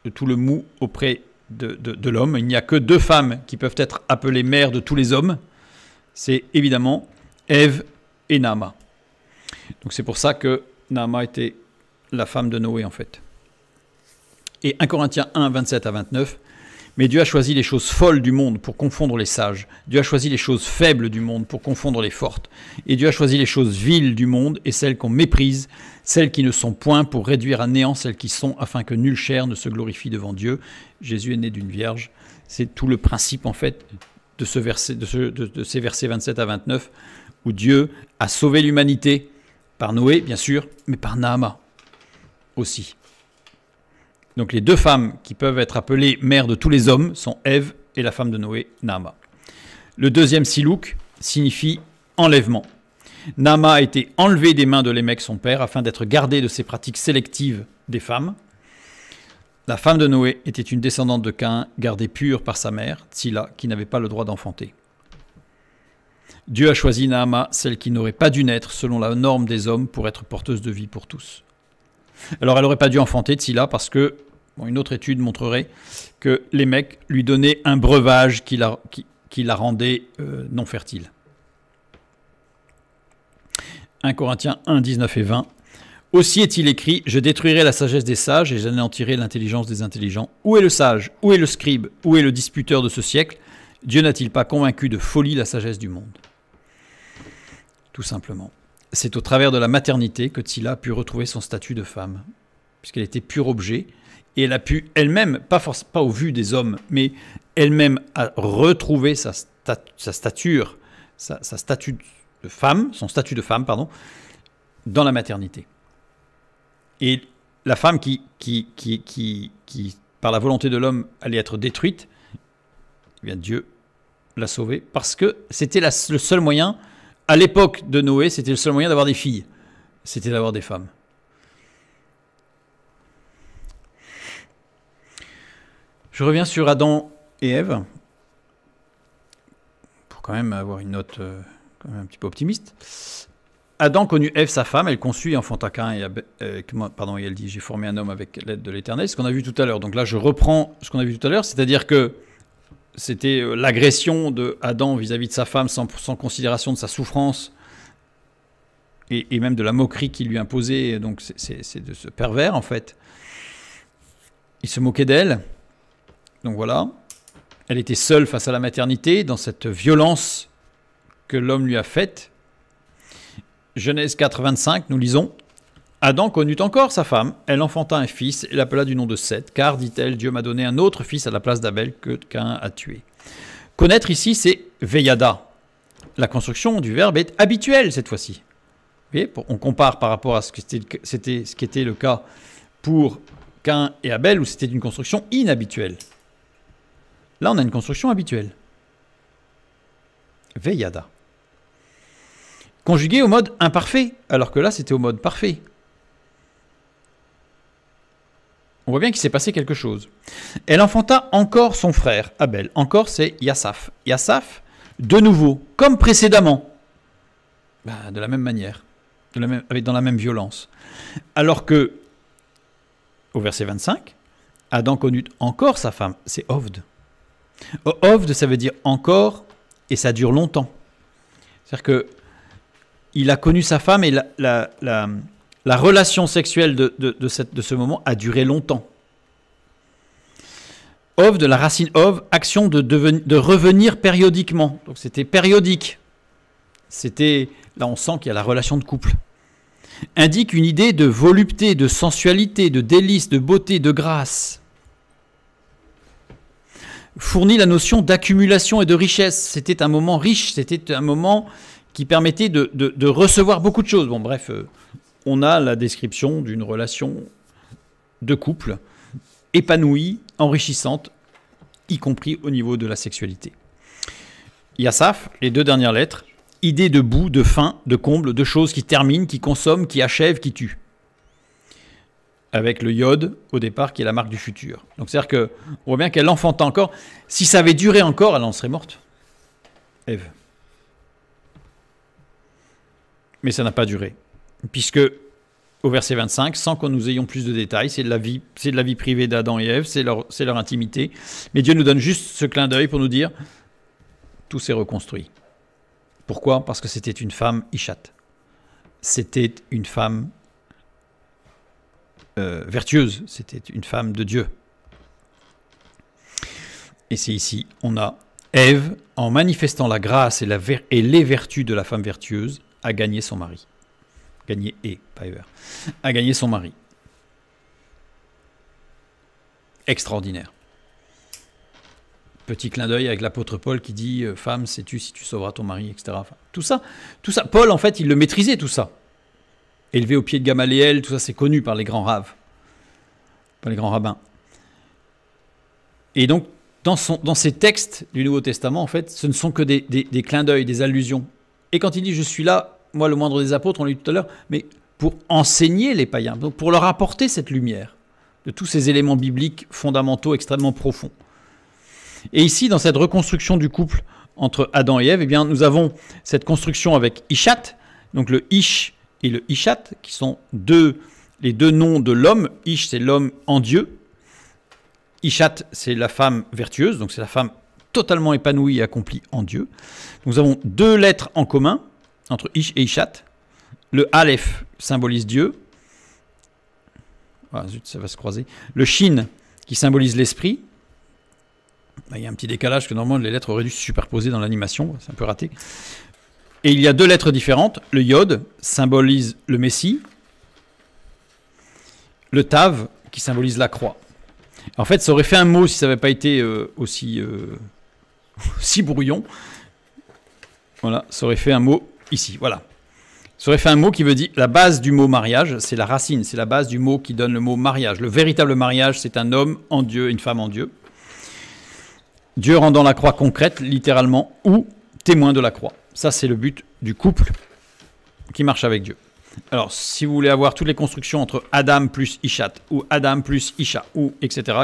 De tout le mou auprès de l'homme. Il n'y a que 2 femmes qui peuvent être appelées mères de tous les hommes. C'est évidemment Ève et Naama. Donc c'est pour ça que Naama était la femme de Noé en fait. Et 1 Corinthiens 1, 27 à 29. Mais Dieu a choisi les choses folles du monde pour confondre les sages. Dieu a choisi les choses faibles du monde pour confondre les fortes. Et Dieu a choisi les choses viles du monde et celles qu'on méprise, celles qui ne sont point, pour réduire à néant celles qui sont, afin que nulle chair ne se glorifie devant Dieu. Jésus est né d'une vierge. C'est tout le principe en fait de ces versets 27 à 29, où Dieu a sauvé l'humanité par Noé, bien sûr, mais par Naama aussi. Donc les 2 femmes qui peuvent être appelées mères de tous les hommes sont Ève et la femme de Noé, Naama. Le deuxième silouk signifie enlèvement. Naama a été enlevé des mains de Lémec, son père, afin d'être gardé de ses pratiques sélectives des femmes. La femme de Noé était une descendante de Caïn, gardée pure par sa mère, Tzila, qui n'avait pas le droit d'enfanter. Dieu a choisi Naama, celle qui n'aurait pas dû naître selon la norme des hommes, pour être porteuse de vie pour tous. Alors elle n'aurait pas dû enfanter Tzila parce que une autre étude montrerait que Lémec lui donnait un breuvage qui la rendait non fertile. 1 Corinthiens 1, 19 et 20. Aussi est-il écrit, je détruirai la sagesse des sages et j'anéantirai l'intelligence des intelligents. Où est le sage? Où est le scribe? Où est le disputeur de ce siècle? Dieu n'a-t-il pas convaincu de folie la sagesse du monde? Tout simplement. C'est au travers de la maternité que Tzila a pu retrouver son statut de femme, puisqu'elle était pur objet, et elle a pu elle-même, pas au vu des hommes, mais elle-même a retrouvé sa stature, sa statut de femme, son statut de femme, pardon, dans la maternité. Et la femme qui par la volonté de l'homme, allait être détruite, eh bien Dieu l'a sauvée, parce que c'était le seul moyen, à l'époque de Noé, c'était le seul moyen d'avoir des filles, c'était d'avoir des femmes. Je reviens sur Adam et Ève, pour quand même avoir une note quand même un petit peu optimiste. Adam connut Ève, sa femme, elle conçut et enfanta Caïn et elle dit « J'ai formé un homme avec l'aide de l'Éternel », ce qu'on a vu tout à l'heure. Donc là, je reprends ce qu'on a vu tout à l'heure, c'est-à-dire que c'était l'agression de Adam vis-à-vis de sa femme sans considération de sa souffrance et même de la moquerie qu'il lui imposait. Donc c'est de ce pervers, en fait. Il se moquait d'elle. Donc voilà, elle était seule face à la maternité, dans cette violence que l'homme lui a faite. Genèse 4, 25, nous lisons « Adam connut encore sa femme, elle enfanta un fils et l'appela du nom de Seth, car, dit-elle, Dieu m'a donné un autre fils à la place d'Abel que Caïn a tué. » Connaître ici, c'est « veyada ». La construction du verbe est habituelle cette fois-ci. Vous voyez, on compare par rapport à ce qui était le cas pour Caïn et Abel, où c'était une construction inhabituelle. Là, on a une construction habituelle. Veyada. Conjugué au mode imparfait, alors que là c'était au mode parfait. On voit bien qu'il s'est passé quelque chose. Elle enfanta encore son frère, Abel. Encore, c'est Yassaf. Yassaf, de nouveau, comme précédemment. De la même manière, dans la même violence. Alors que, au verset 25, Adam connut encore sa femme, c'est Ovd. Ovd, ça veut dire encore, et ça dure longtemps. C'est-à-dire qu'il a connu sa femme et la relation sexuelle de ce moment a duré longtemps. Ovd, la racine ov, action de revenir périodiquement. Donc c'était périodique. C'était, là on sent qu'il y a la relation de couple. Indique une idée de volupté, de sensualité, de délice, de beauté, de grâce. Fournit la notion d'accumulation et de richesse. C'était un moment riche, c'était un moment qui permettait de recevoir beaucoup de choses. Bon bref, on a la description d'une relation de couple épanouie, enrichissante, y compris au niveau de la sexualité. Yassaf, les 2 dernières lettres, idée de bout, de fin, de comble, de choses qui terminent, qui consomment, qui achèvent, qui tuent. Avec le yod, au départ, qui est la marque du futur. Donc c'est-à-dire qu'on voit bien qu'elle enfanta encore. Si ça avait duré encore, elle en serait morte. Ève. Mais ça n'a pas duré. Puisque, au verset 25, sans que nous ayons plus de détails, c'est de la vie privée d'Adam et Ève, c'est leur intimité. Mais Dieu nous donne juste ce clin d'œil pour nous dire, tout s'est reconstruit. Pourquoi? Parce que c'était une femme Ishat. C'était une femme vertueuse. C'était une femme de Dieu. Et c'est ici, on a Ève, en manifestant la grâce et les vertus de la femme vertueuse, a gagné son mari. Gagné pas Ever. A gagné son mari. Extraordinaire. Petit clin d'œil avec l'apôtre Paul qui dit « Femme, sais-tu si tu sauveras ton mari ?» etc. Enfin, tout ça. Paul, en fait, il le maîtrisait, tout ça. Élevé au pied de Gamaliel, tout ça, c'est connu par les grands raves, par les grands rabbins. Et donc, dans ces textes du Nouveau Testament, en fait, ce ne sont que des clins d'œil, des allusions. Et quand il dit « Je suis là », moi, le moindre des apôtres, on l'a dit tout à l'heure, mais pour enseigner les païens, donc pour leur apporter cette lumière de tous ces éléments bibliques fondamentaux, extrêmement profonds. Et ici, dans cette reconstruction du couple entre Adam et Ève, eh bien, nous avons cette construction avec Ishat, donc le Ish et le Ishat, qui sont les 2 noms de l'homme. Ish, c'est l'homme en Dieu. Ishat, c'est la femme vertueuse, donc c'est la femme totalement épanouie et accomplie en Dieu. Nous avons 2 lettres en commun entre Ish et Ishat. Le Aleph symbolise Dieu. Ah, zut, ça va se croiser. Le Shin, qui symbolise l'esprit. Il y a un petit décalage que normalement les lettres auraient dû se superposer dans l'animation, c'est un peu raté. Et il y a 2 lettres différentes. Le Yod symbolise le Messie. Le Tav qui symbolise la croix. En fait, ça aurait fait un mot si ça n'avait pas été aussi brouillon. Voilà, ça aurait fait un mot ici, voilà. Ça aurait fait un mot qui veut dire, la base du mot mariage, c'est la racine, c'est la base du mot qui donne le mot mariage. Le véritable mariage, c'est un homme en Dieu, une femme en Dieu. Dieu rendant la croix concrète, littéralement, ou témoin de la croix. Ça, c'est le but du couple qui marche avec Dieu. Alors, si vous voulez avoir toutes les constructions entre Adam plus Ishat, ou Adam plus Isha, ou etc.,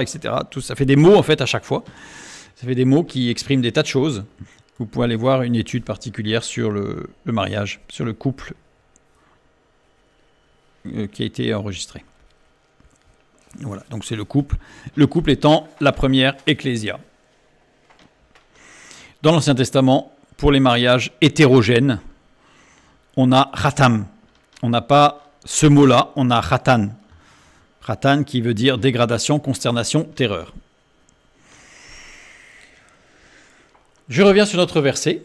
tout ça fait des mots, en fait, à chaque fois. Ça fait des mots qui expriment des tas de choses. Vous pouvez aller voir une étude particulière sur le mariage, sur le couple qui a été enregistré. Voilà, donc c'est le couple. Le couple étant la première ecclésia. Dans l'Ancien Testament, pour les mariages hétérogènes, on a Khatam. On n'a pas ce mot-là, on a Khatan. Khatan qui veut dire dégradation, consternation, terreur. Je reviens sur notre verset.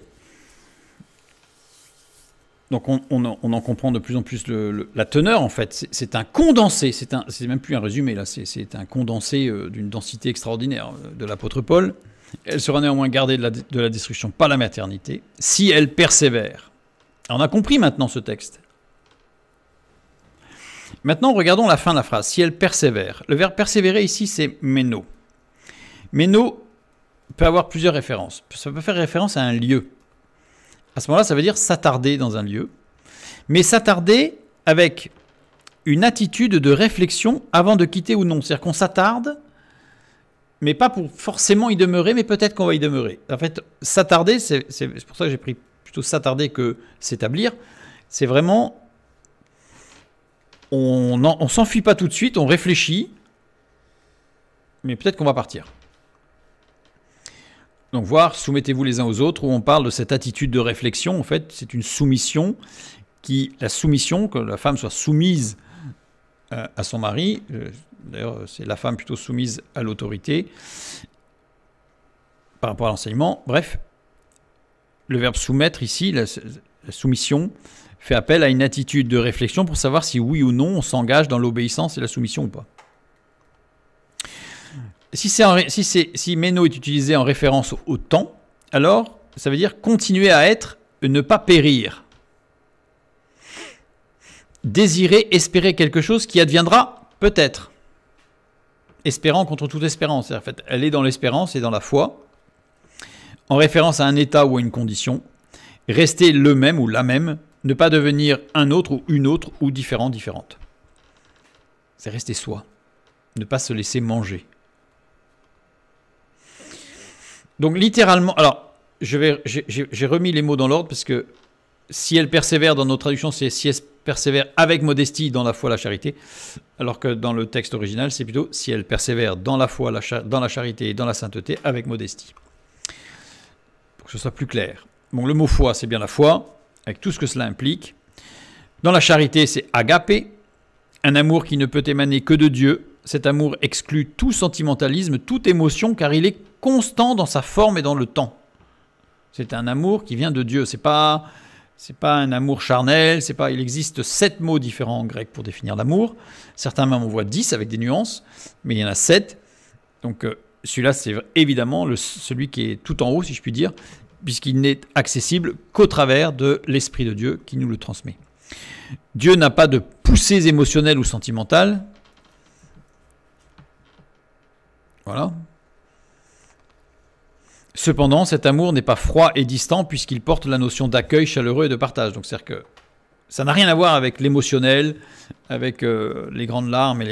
Donc on en comprend de plus en plus la teneur en fait. C'est un condensé, c'est même plus un résumé là, c'est un condensé d'une densité extraordinaire de l'apôtre Paul. Elle sera néanmoins gardée de la destruction par la maternité, si elle persévère. Alors on a compris maintenant ce texte. Maintenant, regardons la fin de la phrase. Si elle persévère. Le verbe persévérer ici, c'est méno. Méno peut avoir plusieurs références. Ça peut faire référence à un lieu. À ce moment-là, ça veut dire s'attarder dans un lieu, mais s'attarder avec une attitude de réflexion avant de quitter ou non. C'est-à-dire qu'on s'attarde, mais pas pour forcément y demeurer, mais peut-être qu'on va y demeurer. En fait, s'attarder, c'est pour ça que j'ai pris plutôt s'attarder que s'établir. C'est vraiment, on s'enfuit pas tout de suite, on réfléchit, mais peut-être qu'on va partir. Donc voir, soumettez-vous les uns aux autres, où on parle de cette attitude de réflexion. En fait, c'est une soumission, la soumission, que la femme soit soumise à son mari. D'ailleurs, c'est la femme plutôt soumise à l'autorité par rapport à l'enseignement. Bref, le verbe soumettre ici, la soumission, fait appel à une attitude de réflexion pour savoir si oui ou non on s'engage dans l'obéissance et la soumission ou pas. Si Meno est utilisé en référence au temps, alors ça veut dire continuer à être, ne pas périr. Désirer, espérer quelque chose qui adviendra peut-être. Espérant contre toute espérance. En fait, elle est dans l'espérance et dans la foi, en référence à un état ou à une condition. Rester le même ou la même, ne pas devenir un autre ou une autre ou différente. C'est rester soi. Ne pas se laisser manger. Donc littéralement, alors j'ai remis les mots dans l'ordre parce que si elle persévère dans nos traductions, c'est si elle persévère avec modestie dans la foi, la charité, alors que dans le texte original, c'est plutôt si elle persévère dans la foi, dans la charité et dans la sainteté avec modestie. Pour que ce soit plus clair. Bon, le mot foi, c'est bien la foi, avec tout ce que cela implique. Dans la charité, c'est agapé, un amour qui ne peut émaner que de Dieu. Cet amour exclut tout sentimentalisme, toute émotion, car il est constant dans sa forme et dans le temps. C'est un amour qui vient de Dieu. C'est pas un amour charnel. Il existe 7 mots différents en grec pour définir l'amour. Certains même envoient 10 avec des nuances, mais il y en a 7. Donc celui-là, c'est évidemment celui qui est tout en haut, si je puis dire, puisqu'il n'est accessible qu'au travers de l'Esprit de Dieu qui nous le transmet. Dieu n'a pas de poussées émotionnelles ou sentimentales. Voilà. Cependant, cet amour n'est pas froid et distant puisqu'il porte la notion d'accueil chaleureux et de partage. Donc, c'est-à-dire que ça n'a rien à voir avec l'émotionnel, avec les grandes larmes.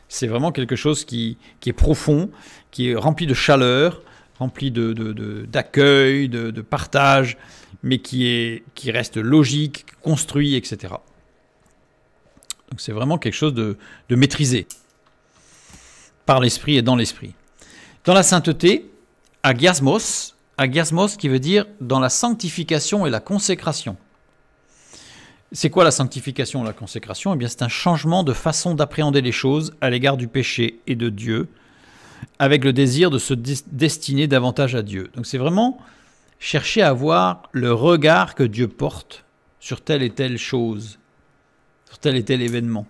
C'est vraiment quelque chose qui est profond, qui est rempli de chaleur, rempli d'accueil, de partage, mais qui reste logique, construit, etc. Donc, c'est vraiment quelque chose de maîtrisé par l'esprit et dans l'esprit. Dans la sainteté, agiasmos qui veut dire dans la sanctification et la consécration. C'est quoi la sanctification et la consécration? Eh bien, c'est un changement de façon d'appréhender les choses à l'égard du péché et de Dieu, avec le désir de se destiner davantage à Dieu. Donc c'est vraiment chercher à avoir le regard que Dieu porte sur telle et telle chose, sur tel et tel événement.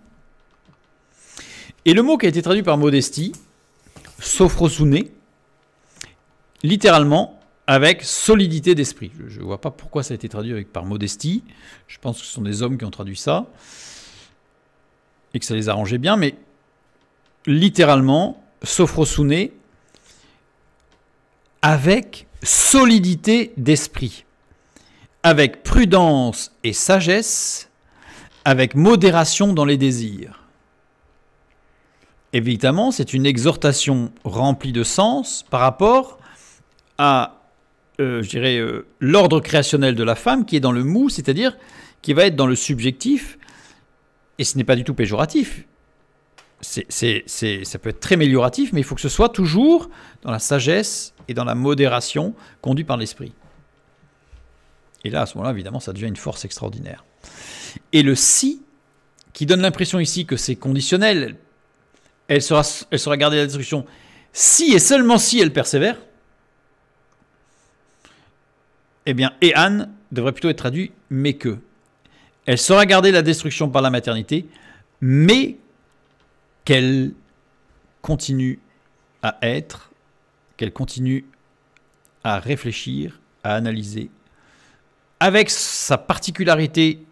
Et le mot qui a été traduit par modestie, sophrosune, littéralement avec solidité d'esprit. Je ne vois pas pourquoi ça a été traduit par modestie. Je pense que ce sont des hommes qui ont traduit ça et que ça les arrangeait bien, mais littéralement, sophrosune avec solidité d'esprit, avec prudence et sagesse, avec modération dans les désirs. Évidemment, c'est une exhortation remplie de sens par rapport à, l'ordre créationnel de la femme qui est dans le mou, c'est-à-dire qui va être dans le subjectif, et ce n'est pas du tout péjoratif. Ça peut être très amélioratif, mais il faut que ce soit toujours dans la sagesse et dans la modération conduit par l'esprit. Et là, à ce moment-là, évidemment, ça devient une force extraordinaire. Et le si, qui donne l'impression ici que c'est conditionnel, elle sera gardée à la destruction si et seulement si elle persévère, eh bien, Ehan devrait plutôt être traduit mais que. Elle sera gardée la destruction par la maternité, mais qu'elle continue à être, qu'elle continue à réfléchir, à analyser, avec sa particularité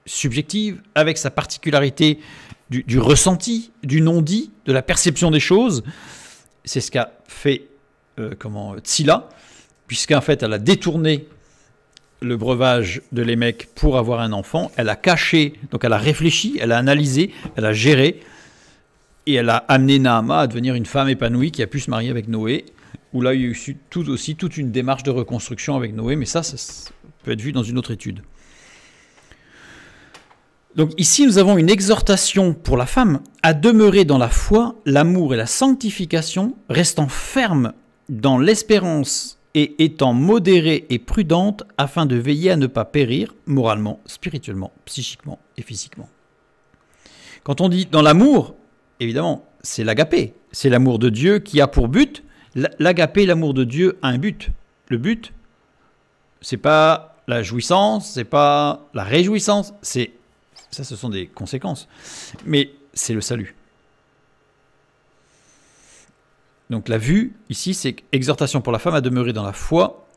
subjective, avec sa particularité du ressenti, du non-dit, de la perception des choses. C'est ce qu'a fait Tsila, puisqu'en fait elle a détourné le breuvage de Lémec pour avoir un enfant. Elle a caché, donc elle a réfléchi, elle a analysé, elle a géré, et elle a amené Naama à devenir une femme épanouie qui a pu se marier avec Noé, où là il y a eu toute une démarche de reconstruction avec Noé, mais ça peut être vu dans une autre étude. Donc ici, nous avons une exhortation pour la femme à demeurer dans la foi, l'amour et la sanctification, restant ferme dans l'espérance et étant modérée et prudente afin de veiller à ne pas périr moralement, spirituellement, psychiquement et physiquement. Quand on dit dans l'amour, évidemment, c'est l'agapé, c'est l'amour de Dieu qui a pour but. L'agapé, l'amour de Dieu, a un but. Le but, c'est pas la jouissance, c'est pas la réjouissance, ça, ce sont des conséquences. Mais c'est le salut. Donc la vue, ici, c'est exhortation pour la femme à demeurer dans la foi,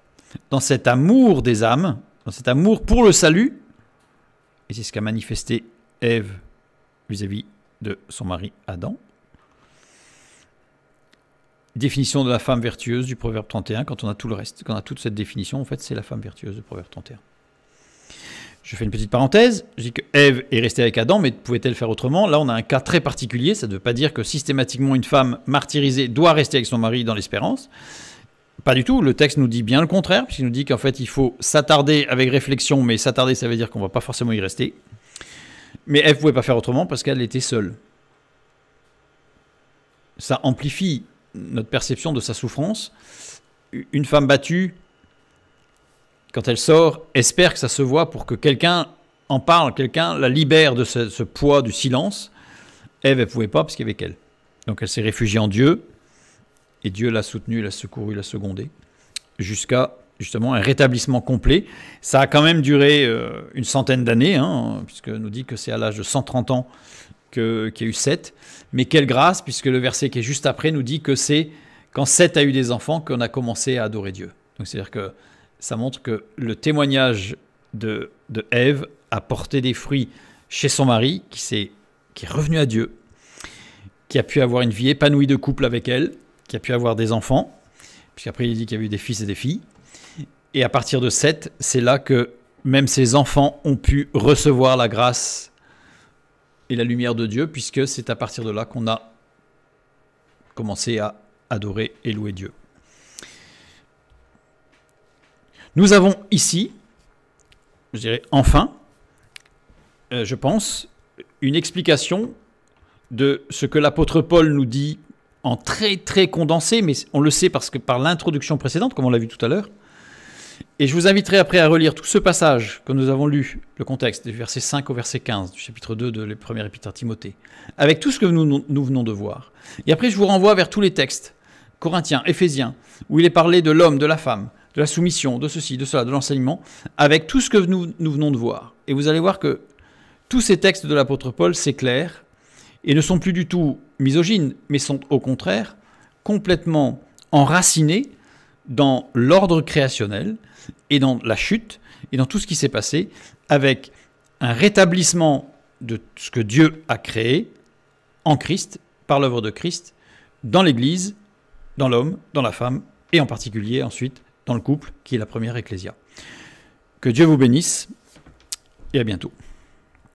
dans cet amour des âmes, dans cet amour pour le salut. Et c'est ce qu'a manifesté Ève vis-à-vis de son mari Adam. Définition de la femme vertueuse du Proverbe 31. Quand on a tout le reste, quand on a toute cette définition, en fait, c'est la femme vertueuse du Proverbe 31. Je fais une petite parenthèse, je dis que Ève est restée avec Adam, mais pouvait-elle faire autrement? Là, on a un cas très particulier, ça ne veut pas dire que systématiquement une femme martyrisée doit rester avec son mari dans l'espérance. Pas du tout, le texte nous dit bien le contraire, puisqu'il nous dit qu'en fait il faut s'attarder avec réflexion, mais s'attarder ça veut dire qu'on ne va pas forcément y rester. Mais Ève ne pouvait pas faire autrement parce qu'elle était seule. Ça amplifie notre perception de sa souffrance. Une femme battue, quand elle sort, espère que ça se voit pour que quelqu'un en parle, quelqu'un la libère de ce poids du silence. Ève, elle ne pouvait pas parce qu'il y avait qu'elle. Donc elle s'est réfugiée en Dieu, et Dieu l'a soutenue, l'a secourue, l'a secondée, jusqu'à justement un rétablissement complet. Ça a quand même duré une centaine d'années, puisqu'on nous dit que c'est à l'âge de 130 ans qu'il y a eu Seth. Mais quelle grâce, puisque le verset qui est juste après nous dit que c'est quand Seth a eu des enfants qu'on a commencé à adorer Dieu. Donc c'est-à-dire que ça montre que le témoignage de Ève a porté des fruits chez son mari, qui est revenu à Dieu, qui a pu avoir une vie épanouie de couple avec elle, qui a pu avoir des enfants, puisqu'après il dit qu'il y a eu des fils et des filles. Et à partir de Seth, c'est là que même ses enfants ont pu recevoir la grâce et la lumière de Dieu, puisque c'est à partir de là qu'on a commencé à adorer et louer Dieu. Nous avons ici, je dirais enfin, je pense, une explication de ce que l'apôtre Paul nous dit en très très condensé, mais on le sait parce que par l'introduction précédente, comme on l'a vu tout à l'heure. Et je vous inviterai après à relire tout ce passage que nous avons lu, le contexte, du verset 5 au verset 15, du chapitre 2 de la première épître à Timothée, avec tout ce que nous venons de voir. Et après, je vous renvoie vers tous les textes, Corinthiens, Éphésiens, où il est parlé de l'homme, de la femme, de la soumission, de ceci, de cela, de l'enseignement, avec tout ce que nous venons de voir. Et vous allez voir que tous ces textes de l'apôtre Paul s'éclairent et ne sont plus du tout misogynes, mais sont au contraire complètement enracinés dans l'ordre créationnel et dans la chute et dans tout ce qui s'est passé, avec un rétablissement de ce que Dieu a créé en Christ, par l'œuvre de Christ, dans l'Église, dans l'homme, dans la femme, et en particulier ensuite dans le couple, qui est la première ecclésia. Que Dieu vous bénisse, et à bientôt.